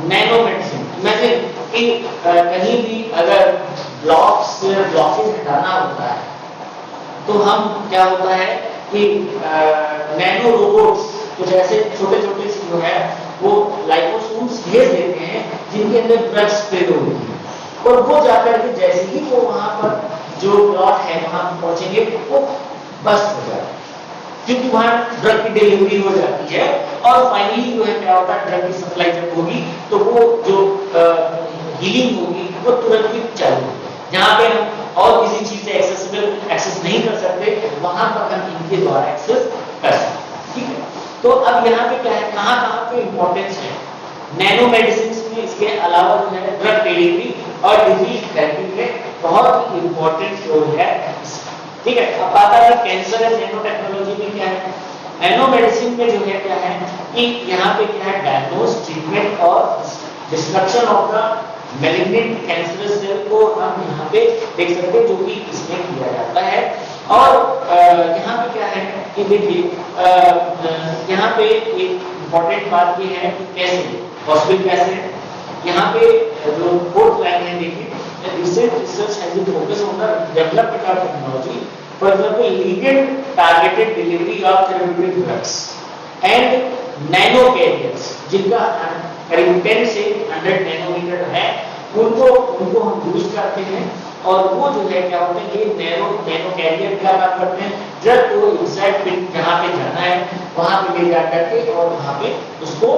Nano medicine imagine कि कहीं भी अगर ब्लॉकेज हटाना होता है तो हम क्या होता है कि नैनो रोबोट्स कुछ ऐसे छोटे छोटे जो है वो लाइपोसोम्स भेज देते हैं जिनके अंदर ड्रग्स स्प्रेड हो रही है और वो जाकर के जैसे ही वो वहां पर जो प्लॉट है वहां पहुंचेंगे वो बस्ट हो जाता है क्योंकि वहां ड्रग की डिलीवरी हो जाती है। और फाइनली जो है क्या होता है, ड्रग की सप्लाई जब होगी तो वो जो हीलिंग होगी वो तुरंत ही चालू होगी। जहां पे हम और किसी चीज से एक्सेस नहीं कर सकते वहां पर हम इनके द्वारा एक्सेस कर सकते हैं। ठीक है, तो अब यहाँ पे क्या है, कहाँ पे इंपॉर्टेंस है नैनो मेडिसिन में। इसके अलावा जो है ड्रग डिलीवरी और डिजीज थेरेपी में बहुत ही इंपॉर्टेंट रोल है। ठीक है, अब बात आ रही कैंसर है नैनो टेक्नोलॉजी में क्या है। नैनो मेडिसिन में जो है क्या है कि यहाँ पे क्या है, डायग्नोज ट्रीटमेंट और destruction of the malignant cancerous cell को हम यहाँ पे देख सकते हैं जो कि इसमें किया जाता है। और यहाँ पे क्या है कि देखिए यहाँ पे एक इम्पोर्टेंट बात ये है कि कैसे पॉसिबल कैसे है। यहाँ पे जो फोर्थ लाइन है देखिए, recent research has been focused on the development of technology, for example ligand targeted delivery of therapeutic drugs and nano carriers जिनका करीब 10 से 100 नैनोमीटर है, उनको हम यूज करते हैं। और वो जो है क्या होते हैं, ये नैनो कैरियर क्या काम करते हैं, ड्रग को एग्जैक्ट जहाँ पे जाना है वहां पे ले जा करके और वहां पे उसको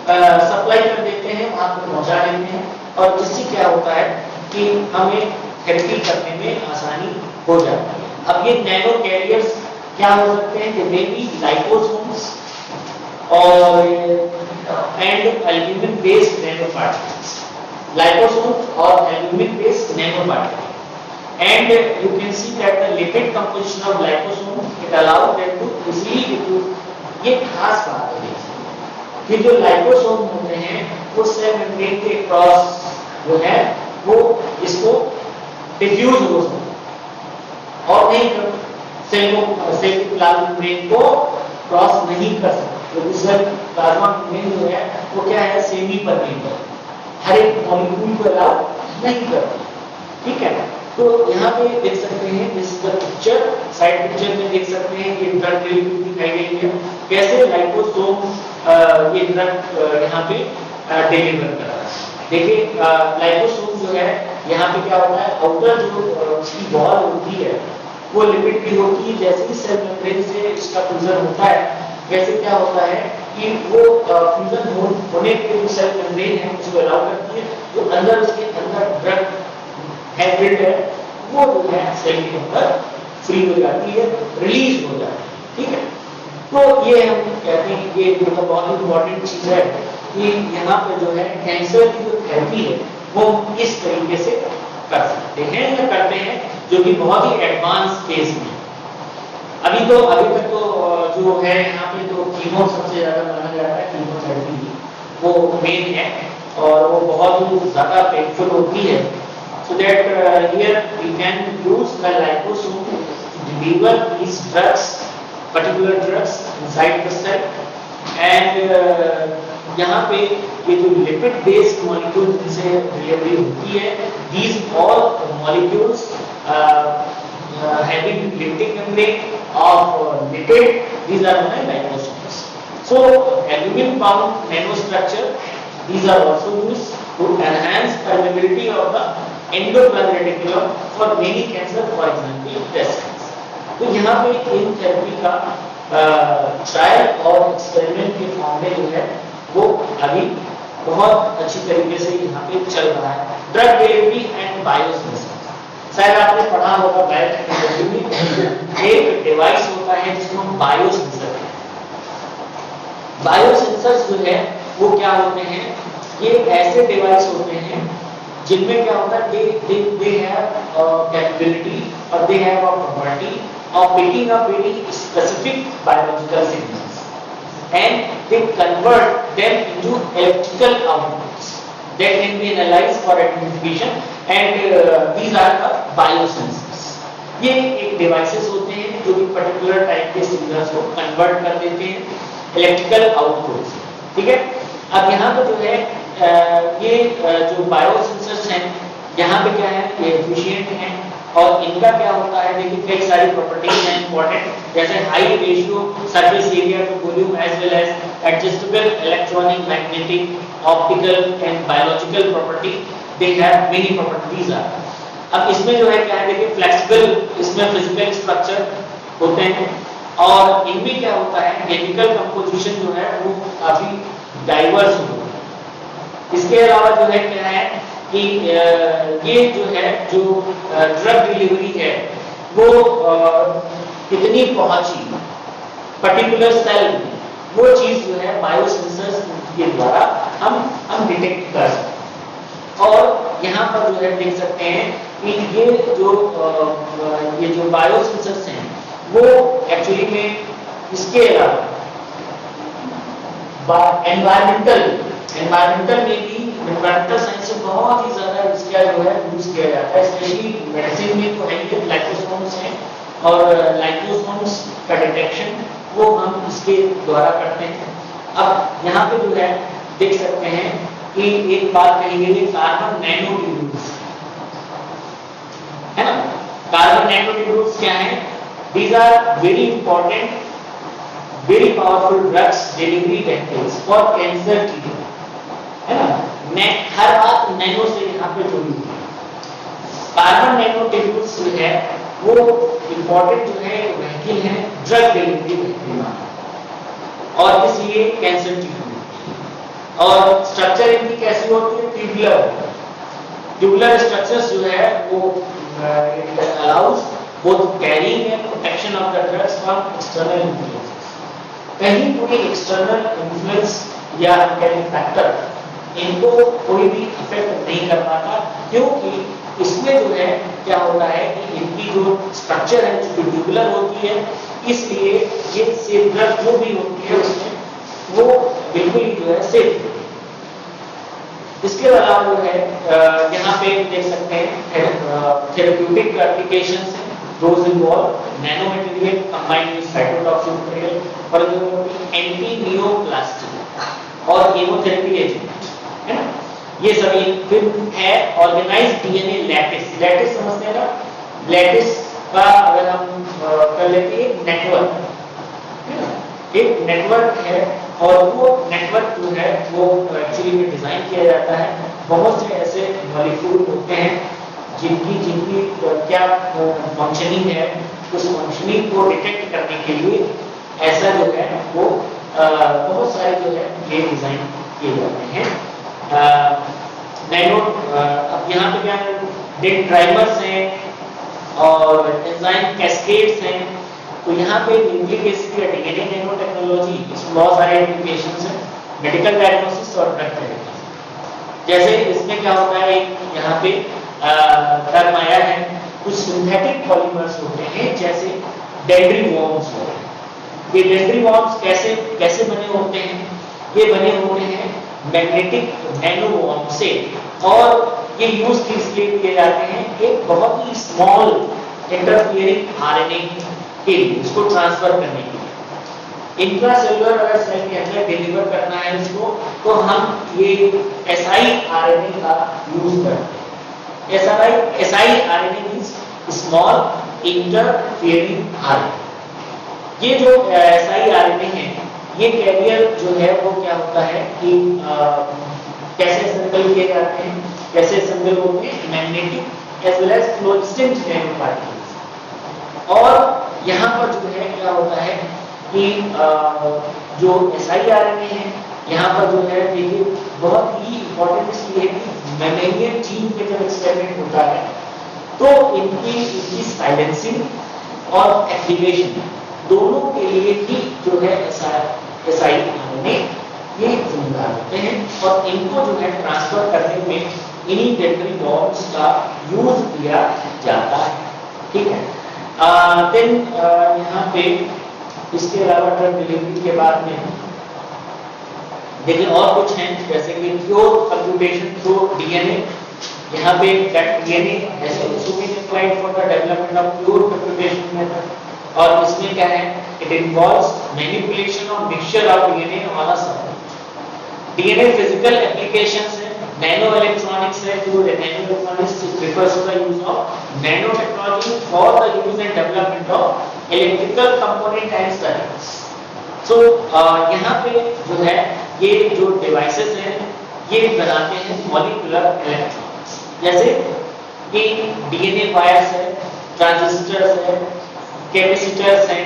सप्लाई कर देते हैं, वहां पे पहुंचा देते हैं। और जिससे क्या होता है कि हमें थेरेपी करने में आसानी हो जाती है। अब ये नैनो कैरियर्स क्या हो सकते हैं, दे बी लाइपोसोम्स और and albumin based nano particles, liposomes or albumin based nanoparticles, and you can see that the lipid composition of liposome it allows them to easily diffuse। ये खास बात है कि जो लाइपोसोम होते हैं वो सेल मेम्ब्रेन के क्रॉस जो है वो इसको डिफ्यूज हो सकता और नहीं कर सेल की प्लाज्मा मेम्ब्रेन को क्रॉस नहीं कर सकता, क्योंकि सेल प्लाज्मा मेम्ब्रेन जो है वो क्या है, सेमी परमेबल, हर एक मॉलिक्यूल को अलाउ नहीं करता। ठीक है, तो यहाँ पे देख सकते हैं इस पिक्चर, साइड पिक्चर में देख सकते हैं ये ड्रग डिलीवरी दिखाई गई है, कैसे लाइपोसोम ये ड्रग यहाँ पे डिलीवर कर रहा है। देखिए लाइपोसोम जो है यहाँ पे क्या होता है, आउटर जो उसकी वॉल होती है वो लिपिड की होती है, जैसे ही सेल मेम्ब्रेन से इसका फ्यूजन होता है वैसे क्या होता है कि वो फ्यूजन होने के जो सेल मेम्ब्रेन है उसको अलाउ करती है, जो अंदर उसके अंदर ड्रग है बिल्ड है वो जो है सेल के अंदर फ्री हो जाती है, रिलीज हो जाती है। ठीक है, तो ये हम कहते हैं कि ये तो बहुत इंपॉर्टेंट चीज है कि यहाँ पे जो है कैंसर की जो थेरेपी है वो इस तरीके से कर सकते हैं या करते हैं, जो कि बहुत ही एडवांस फेज में। अभी तक तो जो है यहाँ पे तो कीमो सबसे ज्यादा माना जाता है, कीमोथेरेपी वो मेन है और वो बहुत ही ज्यादा पेनफुल होती है। So that here we can use the liposome to deliver these drugs, particular drugs inside the cell, and यहाँ पे ये जो लिपिड बेस्ड मॉलिक्यूल जिनसे डिलीवरी होती है, these all molecules having lipid membrane of lipid, these are known as liposomes. So albumin bound nanostructure, these are also used to enhance permeability of the endoplasmic reticulum for many cancer, for example breast cancer. तो यहाँ पे इन therapy का trial और experiment के form में जो है वो अभी बहुत अच्छी तरीके से यहाँ पे चल रहा है। ड्रग डिलीवरी एंड बायोसेंसर, शायद आपने पढ़ा होगा बायोटेक्नोलॉजी में एक डिवाइस होता है जिसको हम बायोसेंसर कहते हैं। बायोसेंसर्स जो है वो क्या होते हैं, ये ऐसे डिवाइस होते हैं जिनमें क्या होता है, they have capability or they have a property of picking up very specific biological signals and they convert them into electrical outputs that can be analyzed for identification and these are the biosensors। ये एक devices होते हैं जो कि particular type के signals को convert कर देते हैं इलेक्ट्रिकल आउटपुट से। ठीक है, अब यहाँ पे जो है ये जो बायोसेंसर्स हैं यहाँ पे क्या है, ये एफिशिएंट हैं और इनका क्या होता है, देखिए कई सारी प्रॉपर्टीज हैं इंपॉर्टेंट, जैसे high ratio surface area to volume as well as adjustable electronic, magnetic, optical and biological property, they have many properties are. अब इसमें जो है क्या है, देखिए फ्लेक्सिबल इसमें फिजिकल स्ट्रक्चर होते हैं और इनमें क्या होता है, केमिकल कंपोजिशन जो है वो काफी डाइवर्स होता है। इसके अलावा जो है क्या है कि ये जो है जो ड्रग डिलीवरी है वो कितनी पहुंची पर्टिकुलर सेल में, वो चीज जो है बायोसेंसर्स के द्वारा हम डिटेक्ट कर सकते हैं। और यहाँ पर जो है देख सकते हैं कि ये जो बायोसेंसर्स हैं वो एक्चुअली में इसके अलावा एनवायरमेंटल में भी एनवायरमेंटल साइंस में बहुत ही ज्यादा इसका जो है यूज किया जाता है, स्पेशली मेडिसिन में तो है ही लाइपोसोम्स हैं और लाइपोसोम्स का डिटेक्शन वो हम इसके द्वारा करते हैं। अब यहाँ पे जो है देख सकते हैं कि एक बात कही गई है कार्बन नैनो ट्यूब्यूल्स, है ना। कार्बन नैनो ट्यूब्यूल्स क्या है, these are very important very powerful drugs delivery vehicles for cancer treatment, है ना। हर बात नैनो से यहाँ पे जुड़ी हुई है। कार्बन नैनो ट्यूब्यूल्स जो है वो इंपॉर्टेंट जो है व्हीकल है ड्रग डिलीवरी व्हीकल और इसलिए कैंसर ट्रीटमेंट। और स्ट्रक्चर इनकी कैसी होती है, ट्यूबुलर स्ट्रक्चर्स जो है वो allows both carrying and protection of the drugs from external influences. कहीं कोई एक्सटर्नल इन्फ्लुएंस या फैक्टर इनको कोई भी इफेक्ट नहीं कर पाता, क्योंकि इसमें जो है क्या होता है कि इनकी जो स्ट्रक्चर है जो ट्यूबुलर होती है, इसलिए ये सेफ ड्रग जो भी होती है उसमें वो बिल्कुल ही जो है सेफ। इसके अलावा जो है यहाँ पे देख सकते हैं थेरेप्यूटिक एप्लीकेशंस हैं, those involve nanomaterial combined with cytotoxic material, for example anti neoplastic और केमोथेरेपी एजेंट, है ना, ये सभी। फिर है ऑर्गेनाइज्ड डीएनए लैटिस। लैटिस समझते हैं ना, लैटिस का अगर हम कर लेते हैं नेटवर्क, है ना, एक नेटवर्क है और वो नेटवर्क जो है वो एक्चुअली में डिजाइन किया जाता है। बहुत से ऐसे मॉलिक्यूल होते हैं जिनकी क्या फंक्शनिंग है, उस फंक्शनिंग को डिटेक्ट करने के लिए ऐसा जो है वो बहुत सारे जो है ये डिजाइन किए जाते हैं। नैनो अब यहाँ पे क्या है, डेंड्राइमर्स हैं और एंजाइम कैस्केड्स हैं। तो यहाँ पे न्यूक्लिक एसिड या डीएनए नैनो टेक्नोलॉजी, इसमें बहुत सारे एप्लीकेशंस हैं, मेडिकल डायग्नोसिस और ड्रग थेरेपी। जैसे इसमें क्या होता है, यहाँ पे टर्म आया है, कुछ सिंथेटिक पॉलीमर्स होते हैं जैसे डेंड्रीवॉर्म्स होते हैं। ये डेंड्रीवॉर्म्स कैसे बने होते हैं, ये बने होते हैं मैग्नेटिक नैनोवॉर्म से, और ये यूज किसलिए किए जाते हैं, एक बहुत ही स्मॉल इंटरफियरिंग आरएनए के लिए, उसको ट्रांसफर करने के लिए। इंट्रासेलुलर अगर सेल के अंदर डिलीवर करना है इसको, तो हम ये siRNA का यूज करते हैं। siRNA means small interfering RNA. ये जो siRNA है, ये कैरियर जो है वो क्या होता है कि कैसे असेंबल किए जाते हैं, कैसे असेंबल होते हैं, magnetic as well as fluorescent nano particles. और यहाँ पर जो है क्या होता है कि जो siRNA है, यहाँ पर जो है देखिए बहुत ही इंपॉर्टेंट इसलिए है कि मैमेलियन जीन पे जब एक्सपेरिमेंट होता है तो इनकी साइलेंसिंग और एक्टिवेशन दोनों के लिए ही जो है siRNA ये जिम्मेदार होते हैं, और इनको जो है ट्रांसफर करने में इन्हीं डेंड्रीवॉर्म्स का यूज किया जाता है। ठीक है, देन यहाँ पे इसके अलावा ड्रग डिलीवरी के बाद में लेकिन और कुछ हैं, जैसे कि प्योर कंप्यूटेशन थ्रू डीएनए। यहाँ पे डीएनए ऐसे applied for the development of pure computation method, और इसमें क्या है, it involves manipulation of mixture of DNA on a substrate. DNA physical applications है, नैनो इलेक्ट्रॉनिक्स है, जो nano electronics refers to the use of nano technology for the use and development of electrical component and circuits. So यहाँ पे जो है ये जो devices हैं ये बनाते हैं मॉलिक्यूलर इलेक्ट्रॉनिक्स, जैसे कि डीएनए वायर्स है, ट्रांजिस्टर्स है, कैपेसिटर्स हैं,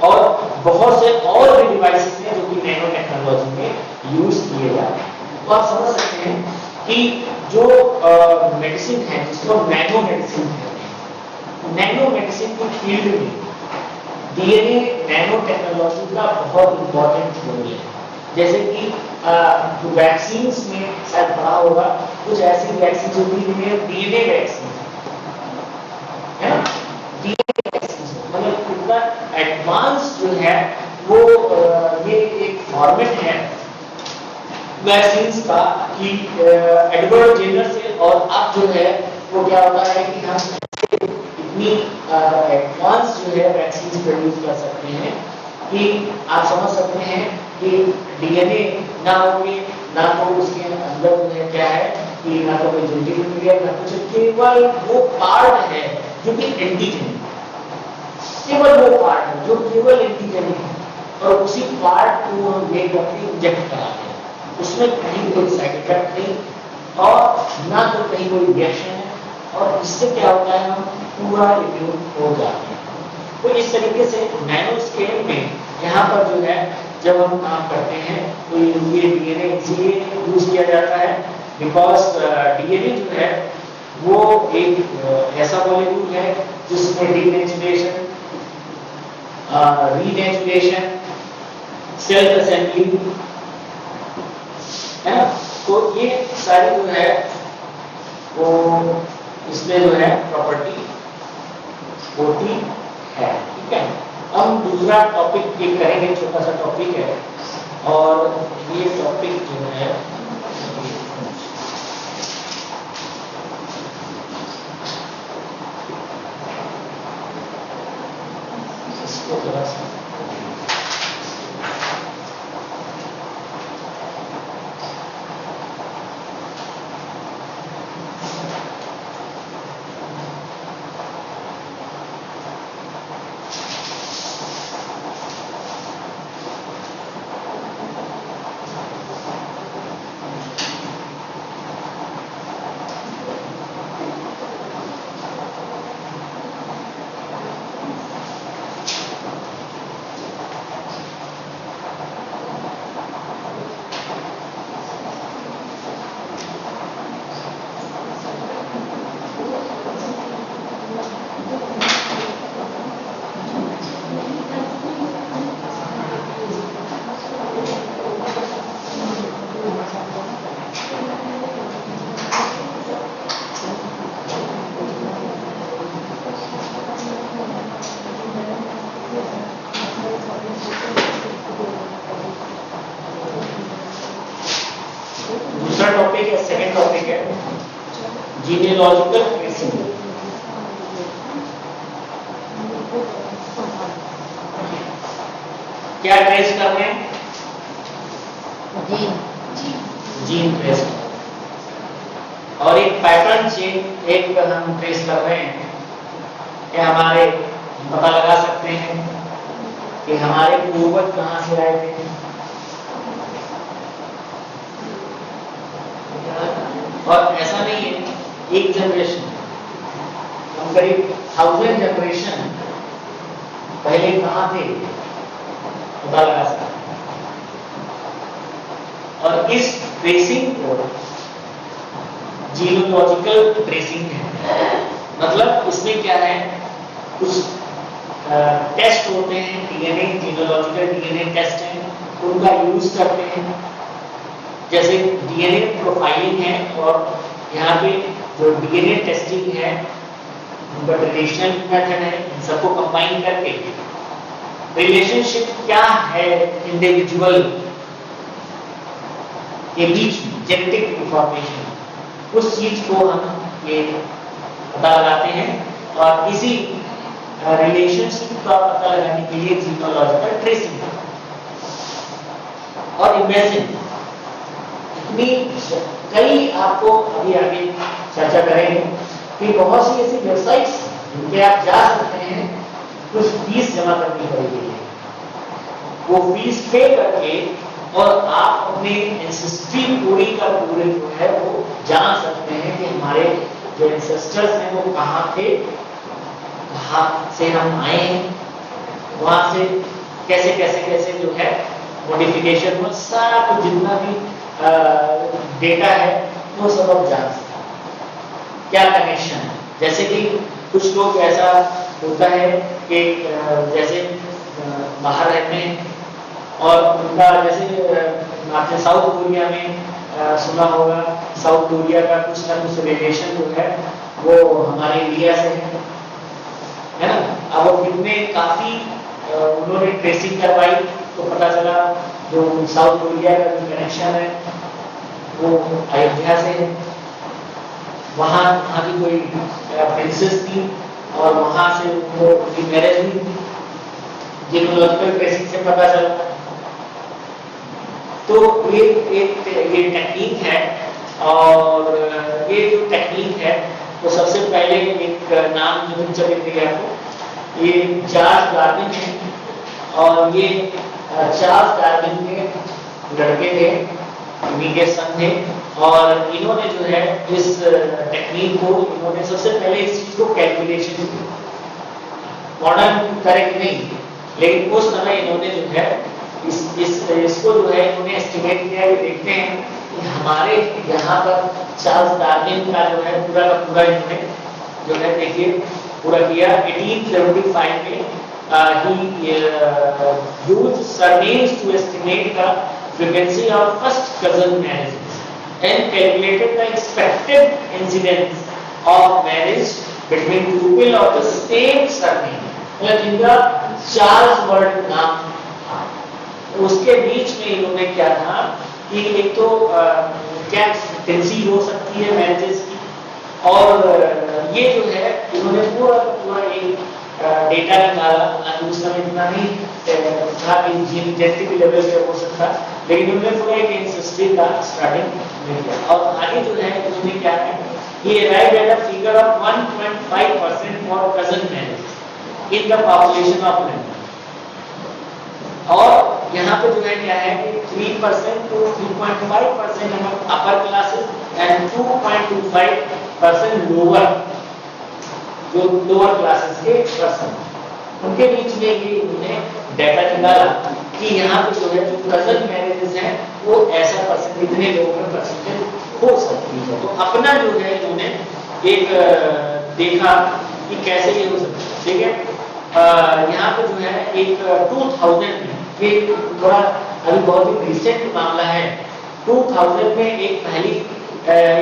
और बहुत से और भी डिवाइसेस हैं जो कि नैनो टेक्नोलॉजी में यूज किए जाते हैं। तो आप समझ सकते हैं कि जो मेडिसिन है जिसको नैनो मेडिसिन कहते हैं, नैनो मेडिसिन की फील्ड में डीएनए नैनो टेक्नोलॉजी का बहुत इंपॉर्टेंट रोल है। जैसे कि वैक्सीन्स में शायद पढ़ा होगा, कुछ ऐसी वैक्सीन जो जिनमें डीएनए वैक्सीन है ना, डीएनए वैक्सीन मतलब कितना एडवांस जो है वो ये एक फॉर्मेट है वैक्सीन्स का कि एडवर्ड जेनर से, और अब जो है वो क्या होता है कि हम इतनी एडवांस जो है वैक्सीन प्रोड्यूस कर सकते हैं कि आप समझ सकते हैं कि डीएनए ना होगी, ना तो उसके अंदर जो है क्या है कि ना तो कोई जेनेटिक मटेरियल, ना कुछ, केवल वो पार्ट है जो कि एंटीजन, केवल वो पार्ट है जो केवल एंटीजन है, और उसी पार्ट को हम ले करके इंजेक्ट कराते हैं। उसमें कहीं कोई साइड इफेक्ट नहीं और ना तो कहीं कोई रिएक्शन है, और इससे क्या होता है, हम पूरा इम्यून हो जाते हैं। तो इस तरीके से नैनो स्केल में यहाँ पर जो है जब हम काम करते हैं तो ये डीएनए इसलिए यूज किया जाता है बिकॉज डीएनए जो है वो एक ऐसा मॉलिक्यूल है जिसमें डीनेचुरेशन, रीनेचुरेशन, सेल्फ असेंबली है ना, तो ये सारी जो है वो इसमें जो है प्रॉपर्टी होती है। ठीक है, हम दूसरा टॉपिक ये करेंगे, छोटा सा टॉपिक है, और ये टॉपिक जो है टॉपिक है, सेकंड टॉपिक है जीनियोलॉजिकल ट्रेसिंग। क्या ट्रेस कर रहे हैं? Gene trace. और एक पैटर्न चेन एक हम ट्रेस कर रहे हैं कि हमारे पता लगा सकते हैं कि हमारे पूर्वज कहां से आए थे। और ऐसा नहीं है एक जनरेशन, हम करीब 1000 जनरेशन पहले कहां थे पता लगा सकते हैं। और इस ट्रेसिंग को जीनोलॉजिकल ट्रेसिंग है। मतलब इसमें क्या है, कुछ टेस्ट होते हैं, डीएनए जीनोलॉजिकल डीएनए टेस्ट हैं, उनका यूज करते हैं। जैसे डीएनए प्रोफाइलिंग है और यहाँ पे जो डीएनए टेस्टिंग है उनका ट्रेडिशनल मेथड है। इन सबको कंबाइन करके रिलेशनशिप क्या है इंडिविजुअल के बीच में, जेनेटिक इंफॉर्मेशन, उस चीज को हम ये पता लगाते हैं। और इसी रिलेशनशिप का पता लगाने के लिए जीनोलॉजिकल ट्रेसिंग। और इमेजिन इतनी कई, आपको अभी आगे चर्चा करेंगे कि बहुत सी ऐसी वेबसाइट्स जिनके आप जा सकते हैं, कुछ फीस जमा करनी पड़ेगी। वो फीस पे करके और आप अपने एंसेस्ट्री पूरी का पूरे जो है वो जान सकते हैं कि हमारे जो एंसेस्टर्स हैं वो कहाँ थे, कहाँ से हम आए हैं, वहां से कैसे कैसे कैसे जो है मॉडिफिकेशन में सारा कुछ जितना भी डेटा है वो सब आप जान सकते हैं। क्या कनेक्शन है, जैसे कि कुछ लोग ऐसा होता है कि जैसे बाहर रहते हैं और उनका जैसे आपने साउथ कोरिया में सुना होगा, साउथ कोरिया का कुछ ना कुछ रिलेशन जो है वो हमारे इंडिया से है ना। अब वो कितने काफी उन्होंने ट्रेसिंग करवाई तो पता चला जो साउथ कोरिया का जो कनेक्शन है वो अयोध्या से है। वहाँ की कोई प्रिंसेस थी और वहां से उनको उनकी मैरिज हुई, जीनोलॉजिकल ट्रेसिंग से पता चला। तो ये टेक्निक है। और ये जो टेक्निक है तो सबसे पहले एक नाम जो पिक्चर दिख रही है आपको, ये चार्ल्स डार्विन है। और ये चार्ल्स डार्विन के लड़के थे, इन्हीं के सन थे। और इन्होंने जो है इस टेक्निक को, इन्होंने सबसे पहले इस चीज को कैलकुलेशन की, मॉडर्न करेक्ट नहीं, लेकिन उस समय इन्होंने जो है इसको जो है इन्होंने एस्टिमेट किया कि देखते हैं कि हमारे यहाँ पर चार्ल्स डार्विन का जो है पूरा का पूरा इन्होंने जो है देखिए पूरा किया। 1875 में he used surnames to estimate the frequency of first cousin marriages and calculated the expected incidence of marriage between people of the same surname, मतलब जिनका चार्ल्स वर्ड नाम, उसके बीच में इन्होंने क्या था कि एक तो क्या एक्सपेक्टेंसी हो सकती है मैरिजेस की, और ये जो है इन्होंने पूरा पूरा एक डेटा निकाला। उस समय इतना नहीं था कि जेनेटिक लेवल पे हो सकता, लेकिन उन्होंने पूरा एक एंसेस्ट्री का स्टार्टिंग किया। और आगे जो है इन्होंने क्या है, ये arrived at a figure of 1.5% for cousin marriage in the population of India. और यहाँ पे जो है क्या है कि 3% to 3.5% among upper classes and 2.25% lower, जो लोअर क्लासेस के पर्सन, उनके बीच में ये इन्होंने डेटा निकाला कि यहाँ पे जो है जो कजन मैरिजेस हैं वो ऐसा परसेंट, इतने लोगों में परसेंटेज हो सकती है। तो अपना जो है इन्होंने एक देखा कि कैसे ये हो सकता है। ठीक है, यहाँ पे जो है एक 2000 में, ये थोड़ा अभी बहुत ही रिसेंट मामला है, 2000 में एक पहली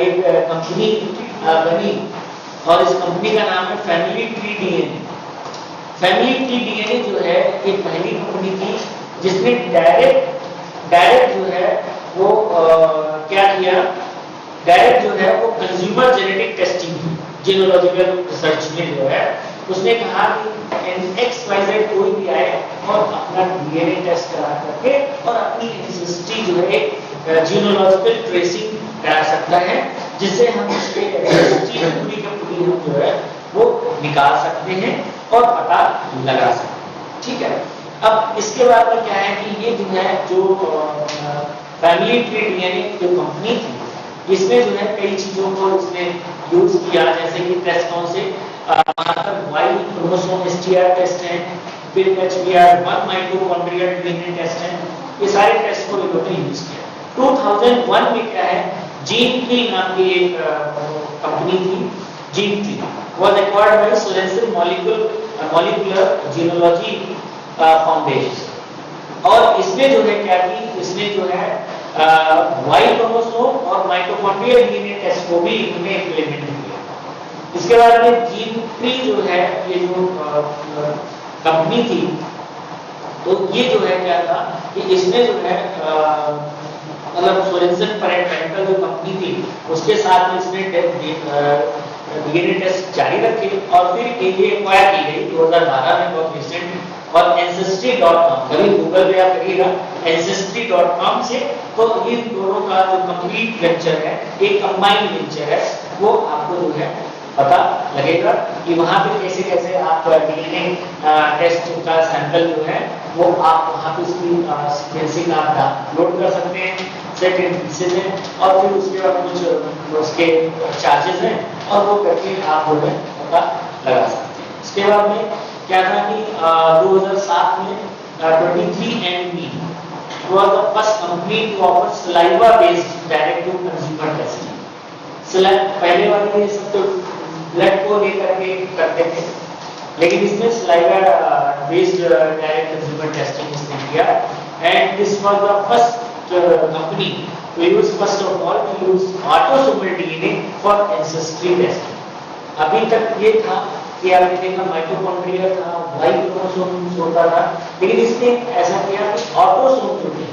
एक कंपनी बनी और इस कंपनी का नाम है family tree DNA. Family tree DNA जो है एक पहली कंपनी थी जिसने डायरेक्ट जो है वो क्या किया डायरेक्ट जो है वो कंज्यूमर जेनेटिक टेस्टिंग जीनोलॉजिकल रिसर्च में जो है उसने कहा कि XYZ कोई भी आए और अपना डीएनए टेस्ट करा करके और अपनी एंसेस्ट्री जो है जीनोलॉजिकल ट्रेसिंग करा सकता है, जिससे हम उसके एंसेस्ट्री पूरी की पूरी हम जो है वो निकाल सकते हैं और पता लगा सकते हैं। ठीक है, अब इसके बाद में क्या है कि ये जो है जो फैमिली ट्री डीएनए जो कंपनी थी, इसमें जो है कई चीजों को इसने यूज किया, जैसे कि टेस्ट कौन से वाई क्रोमोसोम एसटीआर टेस्ट है, फिर HBR1 माइटोकॉन्ड्रियल डीएनए टेस्ट है, ये सारे टेस्ट को इन्होंने यूज किया। 2001 में क्या है, जीन ट्री नाम की एक कंपनी थी, gene tree was acquired by Sorensen molecular genealogy foundation, और इसमें जो है क्या की, इसमें जो है वाई क्रोमोसोम और माइटोकॉन्ड्रियल डीएनए टेस्ट को भी इन्होंने इंप्लीमेंट किया। इसके बाद में जीन ट्री जो है ये जो कंपनी थी, तो ये जो है क्या था कि इसमें जो है मतलब सोरेंसन पैरेंटल जो कंपनी थी उसके साथ में इसने डीएनए टेस्ट जारी रखे और फिर ये एक्वायर की गई 2012 में, बहुत रिसेंट। और ancestry.com, कभी गूगल पे आप करिएगा ancestry.com से, तो इन दोनों का जो कंप्लीट वेंचर है, एक कंबाइंड वेंचर है, वो आपको जो है पता लगेगा कि वहां पे कैसे कैसे आप डीएनए टेस्ट का सैंपल जो है वो आप वहां पे उसकी सीक्वेंसिंग आप अपलोड कर सकते हैं, सेट इन पीसेस हैं, और फिर उसके बाद कुछ उसके चार्जेस हैं और वो करके आप जो है पता लगा सकते हैं। इसके बाद में क्या था कि 2007 में 23andMe was the first company to offer saliva based direct to consumer testing। पहले वाले ये सब तो ब्लड को लेकर के करते थे, लेकिन इसमें saliva based direct consumer testing इसने किया, and this was the first company to use first of all to use autosomal DNA for ancestry testing। अभी तक ये था कि आपने देखा माइटोकॉन्ड्रिया था, वाई क्रोमोसोम होता था, लेकिन इसने ऐसा किया कि ऑटोसोम जो थे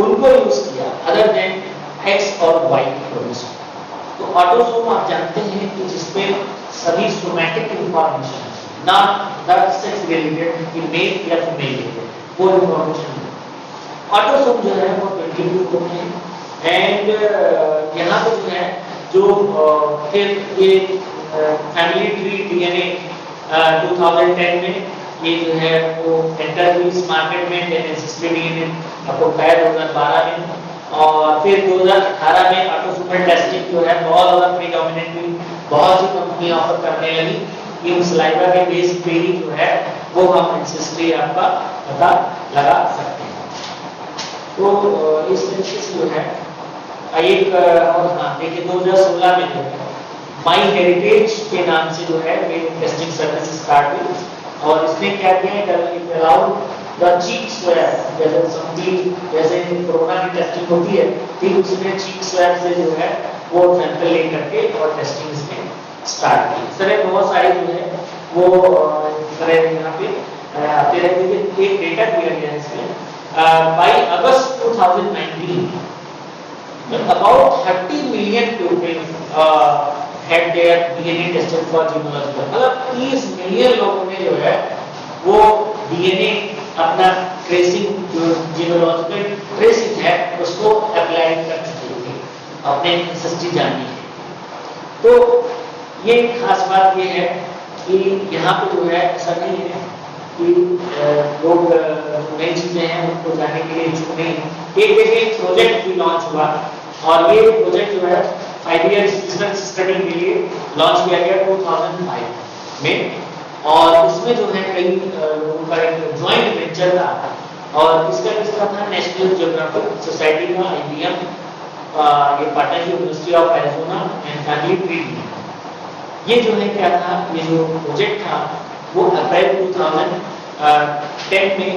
उनको यूज किया अदर देन एक्स और वाई क्रोमोसोम। तो ऑटोसोम आप जानते हैं कि जिसमें सभी somatic information, not the sex related कि मेल या फीमेल है, वो इंफॉर्मेशन ऑटोसोम जो है वो 22 होते हैं। एंड यहाँ पे जो है जो फिर ये फैमिली ट्री डीएनए 2010 में ये जो है वो एंटर हुई इस मार्केट में, एंसेस्ट्री डीएनए आपको बताया 2012 में, और फिर 2018 में ऑटोसोमल टेस्टिंग जो है बहुत ज़्यादा प्रीडोमिनेंटली बहुत सी कंपनी ऑफर करने लगी कि सलाइवा के बेस पे ही जो है वो हम एंसेस्ट्री आपका पता लगा सकते हैं। तो इस तरीके से जो है एक और हाँ देखिए 2016 में जो है माई हेरिटेज के नाम से जो है ये टेस्टिंग सर्विस स्टार्ट हुई, और इसने क्या किया, it allowed the cheek swab, जैसे कोरोना की टेस्टिंग होती है ठीक उसमें चीक स्वैब से जो है वो सैंपल ले करके और टेस्टिंग इसने स्टार्ट की। इस तरह बहुत सारे जो है वो यहाँ पे आते रहते थे। एक डेटा दिया गया है इसमें by August 2019 about 30 million people had their DNA tested for genealogical, मतलब 30 मिलियन लोगों ने जो है वो डीएनए अपना ट्रेसिंग जो जीनोलॉजिकल ट्रेसिंग है उसको अप्लाई कर चुके थे अपने एंसेस्ट्री जानने के। तो ये खास बात ये है कि यहाँ पे जो है ऐसा नहीं है कि लोग नई चीजें हैं उनको जानने के लिए इच्छुक नहीं है। एक देखिए प्रोजेक्ट भी लॉन्च हुआ, और ये प्रोजेक्ट जो है 5 ईयर बिजनेस स्टडी के लिए लॉन्च किया गया 2005 में, और इसमें जो है कई लोगों का एक ज्वाइंट वेंचर था, और इसका किसका था, नेशनल ज्योग्राफिक सोसाइटी का, IBM, ये partnership university of Arizona and family tree. ये जो है क्या था, ये जो प्रोजेक्ट था वो अप्रैल 2010 में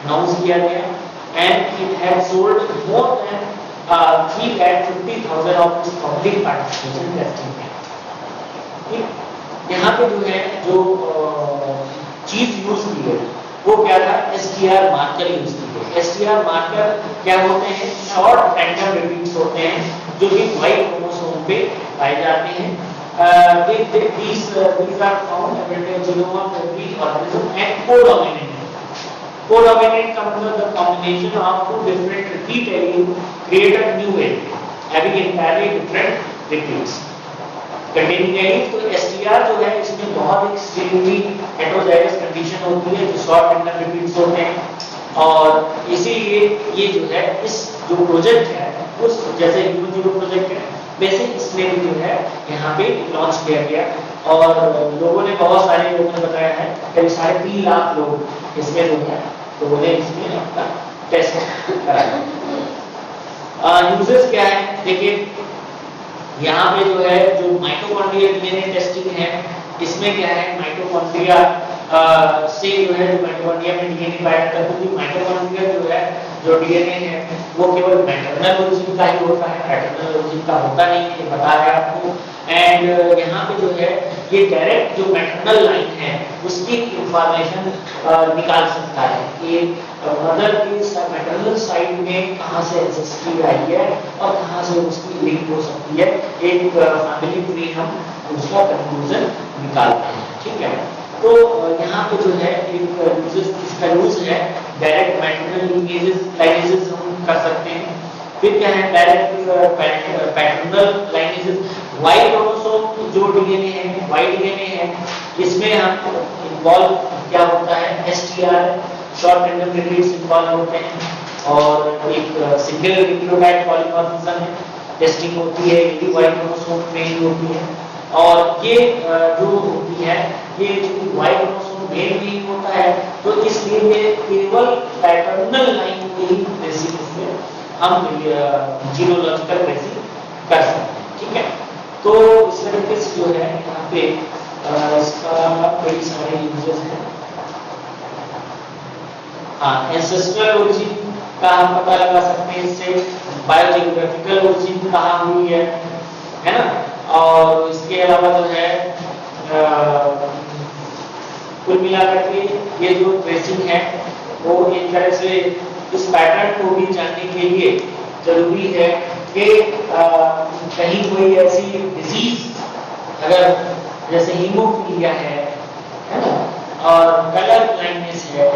अनाउंस किया गया, and it had sold more than 3,50,000 of public participation testing. यहाँ पे जो है जो चीज यूज की है वो क्या था, STR मार्कर यूज की है। STR मार्कर क्या होते हैं, शॉर्ट रैंडम रिपीट्स होते हैं जो कि वाई क्रोमोसोम पे पाए जाते हैं। These are found in the genome of every organism and codominant. Codominant का मतलब the combination of two different repeat allele create a new allele having entirely different repeats. Containing allele तो STR जो है इसमें बहुत extremely heterozygous condition होती है जो short random repeats होते हैं और इसीलिए ये जो है इस जो प्रोजेक्ट है उस जैसे ह्यूमन जीनोम प्रोजेक्ट है वैसे इसमें भी जो है यहाँ पे लॉन्च किया गया और लोगों ने बहुत सारे लोगों ने बताया है करीब 3.5 लाख लोग इसमें जो है तो उन्हें इसमें अपना टेस्ट कराया। यूजेस क्या है देखिए यहाँ पे जो है जो माइटोकॉन्ड्रियल डीएनए टेस्टिंग है इसमें क्या है माइटोकॉन्ड्रिया से जो है जो माइटोकॉन्ड्रिया में डीएनए पाया जाता है क्योंकि माइटोकॉन्ड्रिया जो है जो डीएनए है वो केवल मैटरनल ओरिजिन का ही होता है पैटर्नल ओरिजिन का होता नहीं है ये पता है आपको। एंड यहाँ पे जो है ये डायरेक्ट जो मैटरनल लाइन है उसकी इंफॉर्मेशन निकाल सकता है कि मदर की मैटरनल साइड में कहाँ से एंसेस्ट्री आई है और कहाँ से उसकी लिंक हो सकती है एक फैमिली ट्री हम उसका कंक्लूजन निकालते हैं ठीक है। तो यहाँ पे जो है एक इसका यूज है डायरेक्ट मैटरनल लाइनेजेस हम कर सकते हैं। फिर क्या है डायरेक्ट पैटर्नल लाइनेजेस वाई क्रोमोसोम जो डीएनए है वाई डीएनए है इसमें हम इन्वॉल्व क्या होता है STR short random repeats involve होते हैं और एक सिंगल न्यूक्लियोटाइड पॉलीमॉर्फिज्म है टेस्टिंग होती है ये वाई क्रोमोसोम में ही होती है और ये जो होती है ये वाई क्रोमोसोम में भी होता है तो इसलिए ये केवल पैटर्नल लाइन को ही बेसिस पे हम जीनोलॉजिकल बेसिस कर सकते हैं ठीक है। तो इस तरीके से जो है यहाँ पे इसका कई सारे यूजेस हैं। हाँ एंसेस्ट्रल ओरिजिन का हम पता लगा सकते हैं इससे बायोजियोग्राफिकल ओरिजिन कहाँ हुई है ना और इसके अलावा जो है कुल मिलाकर के ये जो ट्रेसिंग है वो एक तरह से इस पैटर्न को भी जानने के लिए जरूरी है कि कहीं कोई ऐसी डिजीज अगर जैसे हीमोफीलिया है ना और कलर ब्लाइंडनेस है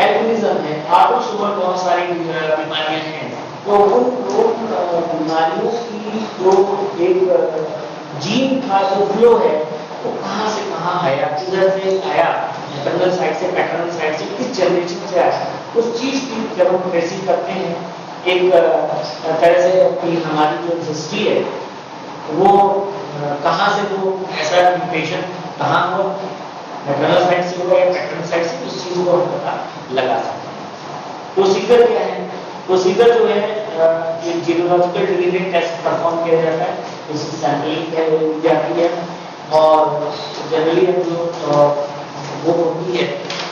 एल्बिनिज्म है ऑटोसोमल बहुत सारी बीमारियां हैं तो उन बीमारियों की जो एक जीन का जो फ्लो है वो कहाँ से कहाँ आया किधर से आया मैटरनल साइड से पैटर्नल साइड से किस जनरेशन से आया उस चीज की जब हम ट्रेसिंग करते हैं एक तरह से कि हमारी जो हिस्ट्री है वो कहाँ से वो ऐसा म्यूटेशन कहाँ हो मैटरनल साइड से हुआ या पैटर्नल साइड से उस चीज को हम पता लगा सकते हैं। प्रोसीजर क्या है प्रोसीजर जो है एक जीनोलॉजिकल डीएनए टेस्ट परफॉर्म किया जाता है इसकी सैंपलिंग की जाती है और जनरली जो वो होती है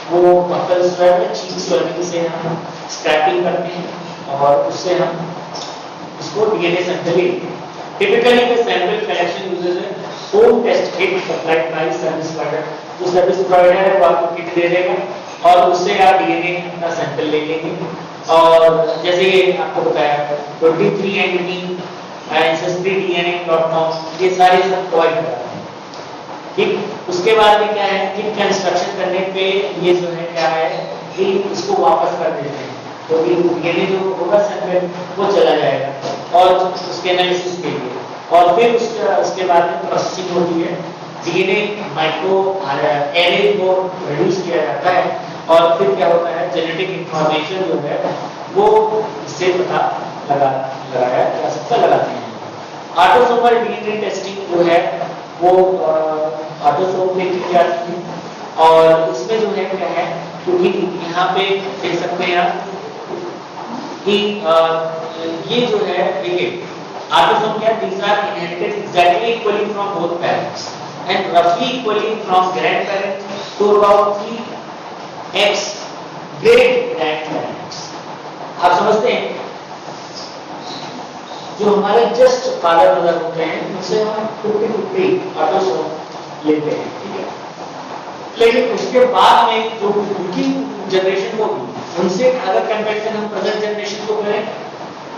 वो बफल स्वेब या चीक स्वेबिंग से हम स्क्रैपिंग करते हैं और उससे हम इसको डीएनए सैंपल लेते हैं। Typically the sample collection uses है home test kit supplied by service provider जो सर्विस प्रोवाइडर है वो आपको किट दे देगा और उससे आप डीएनए का सैंपल ले लेंगे और जैसे ये आपको बताया 23 एंटिटी ancestry.dna.com ये सारे सब प्रोवाइड कराते हैं ठीक। उसके बाद में क्या है किट का इंस्ट्रक्शन करने पे ये जो है क्या है कि इसको वापस कर देते हैं तो डीएनए जो होगा सैंपल वो चला जाएगा और उसके एनालिसिस के लिए और फिर उसके बाद में प्रोसेसिंग होती है डीएनए माइक्रो एरे को रिड्यूस किया जाता है और फिर क्या होता है जेनेटिक इंफॉर्मेशन जो है वो इससे पता लगाया जा सकता लगाते हैं। ऑटोसोमल डीएनए टेस्टिंग जो है वो ऑटोसोम में की जाती है और इसमें जो है क्या है क्योंकि यहाँ पे देख सकते हैं आप कि ये जो है देखिए ऑटोसोम क्या these are inherited exactly equally from both parents and roughly equally from grandparents to about 3x great grandparents। आप समझते हैं जो हमारे जस्ट फादर मदर होते हैं उनसे हम 50-50 ऑटोसोम लेते हैं ठीक है लेकिन उसके बाद में जो उनकी जनरेशन होगी उनसे अगर कंपैरिजन हम प्रेजेंट जनरेशन को करें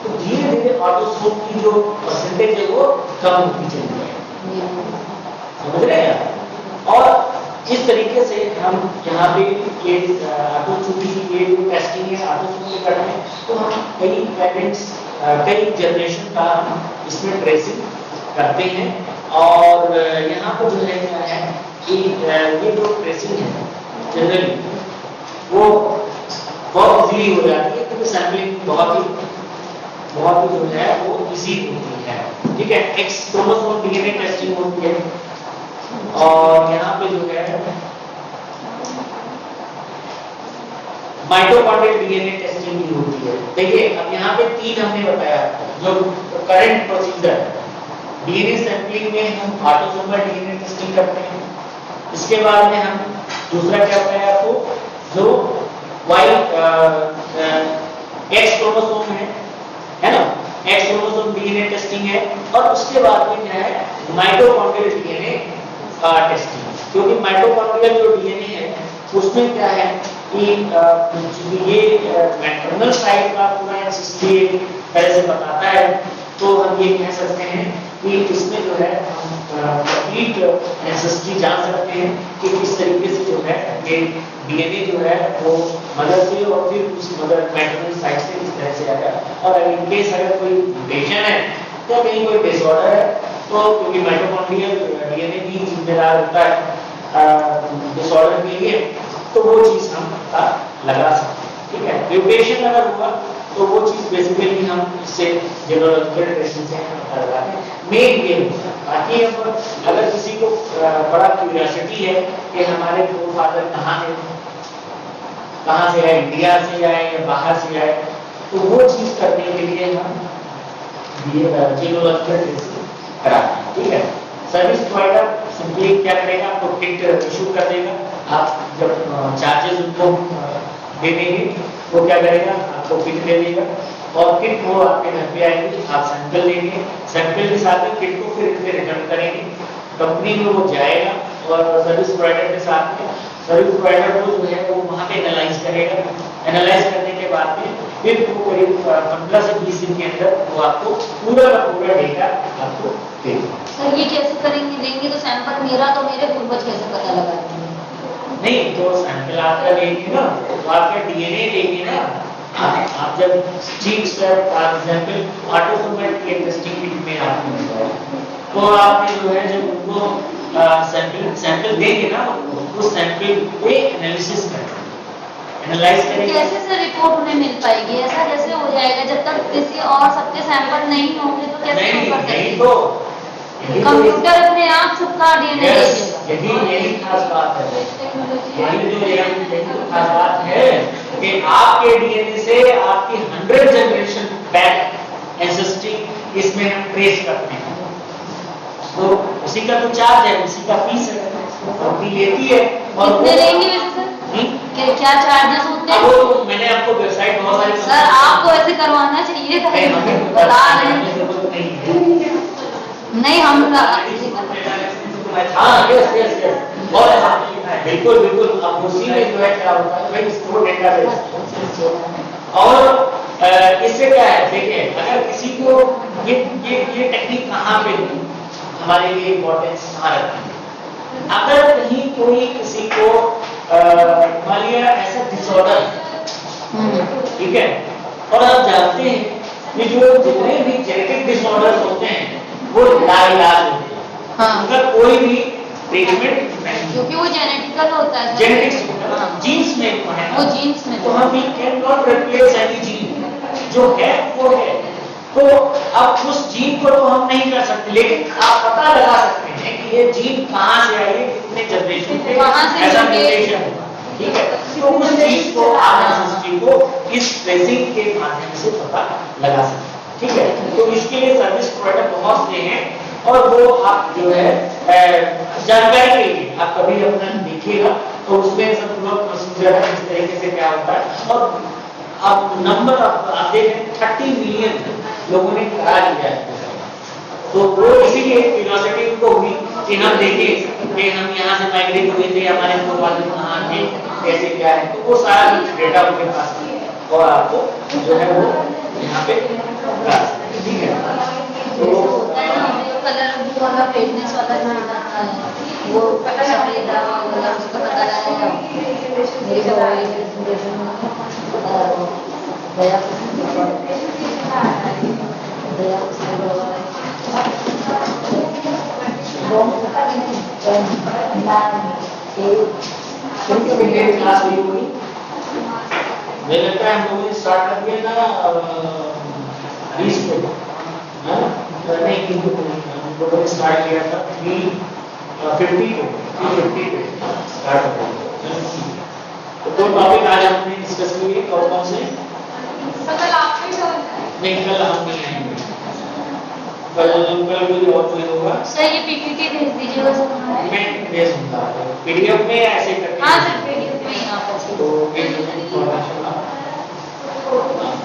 तो धीरे धीरे ऑटोसोम की जो परसेंटेज है वो कम होती चली जाएगी। समझ रहे हैं आप? और इस तरीके से हम यहाँ पे ये चूंकि ये जो टेस्टिंग है ऑटोसोम के कर रहे हैं, तो हम कई पेरेंट्स कई जनरेशन का हम इसमें ट्रेसिंग करते हैं। और यहाँ पर जो है क्या है कि ये जो ट्रेसिंग है जनरली वो बहुत इजीली हो जाती है, क्योंकि सैम्पलिंग बहुत ही जो है वो इजी होती है। ठीक है, एक्स क्रोमोसोम डीएनए टेस्टिंग होती है, और यहाँ पे जो है माइटोकॉन्ड्रियल डीएनए टेस्टिंग भी होती है। देखिए अब यहाँ पे 3 हमने बताया जो करंट प्रोसीजर है। डीएनए सैंपलिंग में हम ऑटोसोमल डीएनए टेस्टिंग करते हैं। इसके बाद में हम दूसरा क्या बताया आपको, जो वाई एक्स क्रोमोसोम है ना, एक्स क्रोमोसोम डीएनए टेस्टिंग है। और उसके बाद में क्या है माइटोकॉन्ड्रियल डीएनए टेस्टिंग, क्योंकि माइटोकॉन्ड्रियल जो डीएनए है उसमें क्या है कि ये मैटरनल साइड का पूरा एंसेस्ट्री तरह से बताता है, तो हम ये कह सकते हैं कि इसमें जो है हम कंप्लीट एंसेस्ट्री जान सकते हैं कि किस तरीके से जो है ये डीएनए जो है वो मदर से और फिर उस मदर मैटरनल साइड से इस तरह से आएगा। और इन केस अगर कोई म्यूटेशन है तो कहीं कोई डिसऑर्डर है, तो क्योंकि माइटोकॉन्ड्रियल डीएनए भी जिम्मेदार होता है डिसऑर्डर के लिए, तो वो चीज हम पता लगा सकते हैं। ठीक है, म्यूटेशन अगर हुआ तो वो चीज बेसिकली हम इससे जेनोलॉजिकल ट्रेसिंग से पता लगाते हैं। मेन ये होता है। बाकी अगर किसी को बड़ा क्यूरियोसिटी है कि हमारे फोरफादर कहाँ से आए, इंडिया से आए या बाहर से आए, तो वो चीज करने के लिए हम जेनोलॉजिकल ट्रेसिंग कराते हैं। ठीक है, सर्विस प्रोवाइडर सिंपली क्या करेगा, आपको किट इशू कर देगा। आप जब चार्जेस उनको दे देंगे वो क्या करेगा, आपको किट दे देगा, और किट वो आपके घर पे आएगी, आप सैंपल लेंगे, सैंपल के साथ में किट को फिर रिटर्न करेंगे, कंपनी में वो जाएगा और सर्विस प्रोवाइडर के साथ में सर्विस प्रोवाइडर वो जो है वो वहाँ पे एनालाइज करेगा। एनालाइज करने के बाद में फिर वो करीब 15 से 20 दिन के अंदर वो आपको पूरा का पूरा डेटा आपको देगा। सर ये कैसे करेंगे, देंगे तो सैंपल मेरा, तो मेरे पूर्वज कैसे पता लगाएंगे? नहीं, तो सैंपल आपका लेंगे ना, तो आपका डीएनए लेंगे ना। आप जब gene stab for example autosomal DNA testing kit में आपने बताया, तो आपने जो है जब उनको सैंपल देंगे ना, उस सैंपल पे एनालिसिस करेंगे, एनालाइज करेंगे। कैसे सर रिपोर्ट उन्हें मिल पाएगी? ऐसा कैसे हो जाएगा जब तक किसी और सबके सैंपल नहीं होंगे, तो कैसे नहीं, कर नहीं, सकते? तो कंप्यूटर अपने आप सबका डीएनए ले लेगा। यही खास बात है, यही खास बात है कि आपके डीएनए से आपकी 100 जनरेशन बैक एंसेस्ट्री इसमें हम ट्रेस करते हैं। तो उसी का तो चार्ज है, उसी का फीस है, कंपनी लेती है। और कितने लेंगे वैसे सर? क्या चार्जेस होते हैं? वो मैंने आपको वेबसाइट बहुत सारी सर आपको ऐसे करवाना चाहिए था, बता रहे हैं। नहीं हम हाँ, यस और बिल्कुल बिल्कुल। अब उसी में जो है क्या होता है भाई, स्टोर डेटाबेस। और इससे क्या है, देखिए अगर किसी को ये टेक्निक कहाँ पे हमारे लिए इम्पोर्टेंस कहाँ रखती है, अगर कहीं कोई किसी को मान लिया ऐसा डिसऑर्डर, ठीक है, और आप जानते हैं कि जो जितने भी जेनेटिक डिसऑर्डर्स होते हैं वो लाइलाज होते हैं। हाँ। उनका कोई भी ट्रीटमेंट नहीं, क्योंकि वो जेनेटिकल होता है, जेनेटिक्स जीन्स में है, वो जीन्स में, तो हम can not replace any gene, जो है वो है। तो अब उस जीन को तो हम नहीं कर सकते, लेकिन आप पता लगा सकते हैं कि ये जीन कहाँ से आई है, कितने जनरेशन से ऐसा म्यूटेशन हुआ, ठीक है। तो उस चीज को आप एंसेस्ट्री को इस ट्रेसिंग के माध्यम से पता लगा सकते हैं, ठीक है। तो इसके लिए सर्विस प्रोवाइडर बहुत से हैं, और वो आप जो है जानकारी के लिए आप कभी अपना देखिएगा, तो उसमें सब पूरा प्रोसीजर है, इस तरीके से क्या होता है। और अब नंबर आप देखें 30 मिलियन लोगों ने करा लिया है, तो वो इसीलिए क्यूरियोसिटी उनको हुई कि हम देखें कि हम यहाँ से माइग्रेट हुए थे, हमारे पूर्वज कहाँ थे, कैसे क्या है, तो वो सारा डेटा उनके पास है और आपको जो है वो यहाँ पे ठीक है। तो कलर वाला फेडनेस वाला जो है वो सफेद वाला उसका पता लगाएगा मेरे को दया क्लास हुई होगी, मुझे लगता है हम लोगों ने स्टार्ट कर दिया था 20 पे, नहीं हम लोगों ने स्टार्ट किया था 350 पे स्टार्ट हो गया। तो दो टॉपिक आज हमने डिस्कस किए, कौन से? नहीं, कल हम नहीं आएंगे, कल कोई और कोई होगा। सर ये पीपीटी भेज दीजिएगा सर। मैं भेज दूंगा पीडीएफ में या ऐसे करके। हाँ सर पीडीएफ में ही आप ऐसे तो इंफॉर्मेशन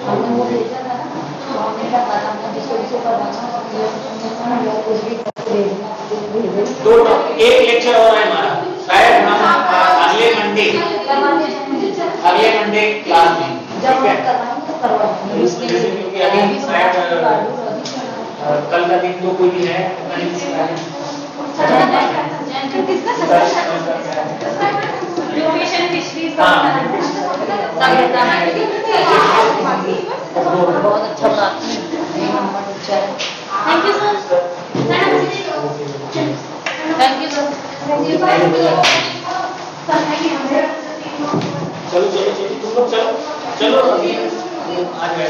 हमने वो भेजा था ना, तो हमने क्या कहा था, हमने जिसको जिसको करवाना दो टॉपिक, एक लेक्चर और है हमारा, शायद हम अगले मंडे क्लास में, ठीक है? क्योंकि अभी शायद कल का दिन तो कोई है लोकेशन पिछली बहुत अच्छा बनाती है। Thank you sir. Thank you sir. चलो तुम लोग चलो अभी आ जाए।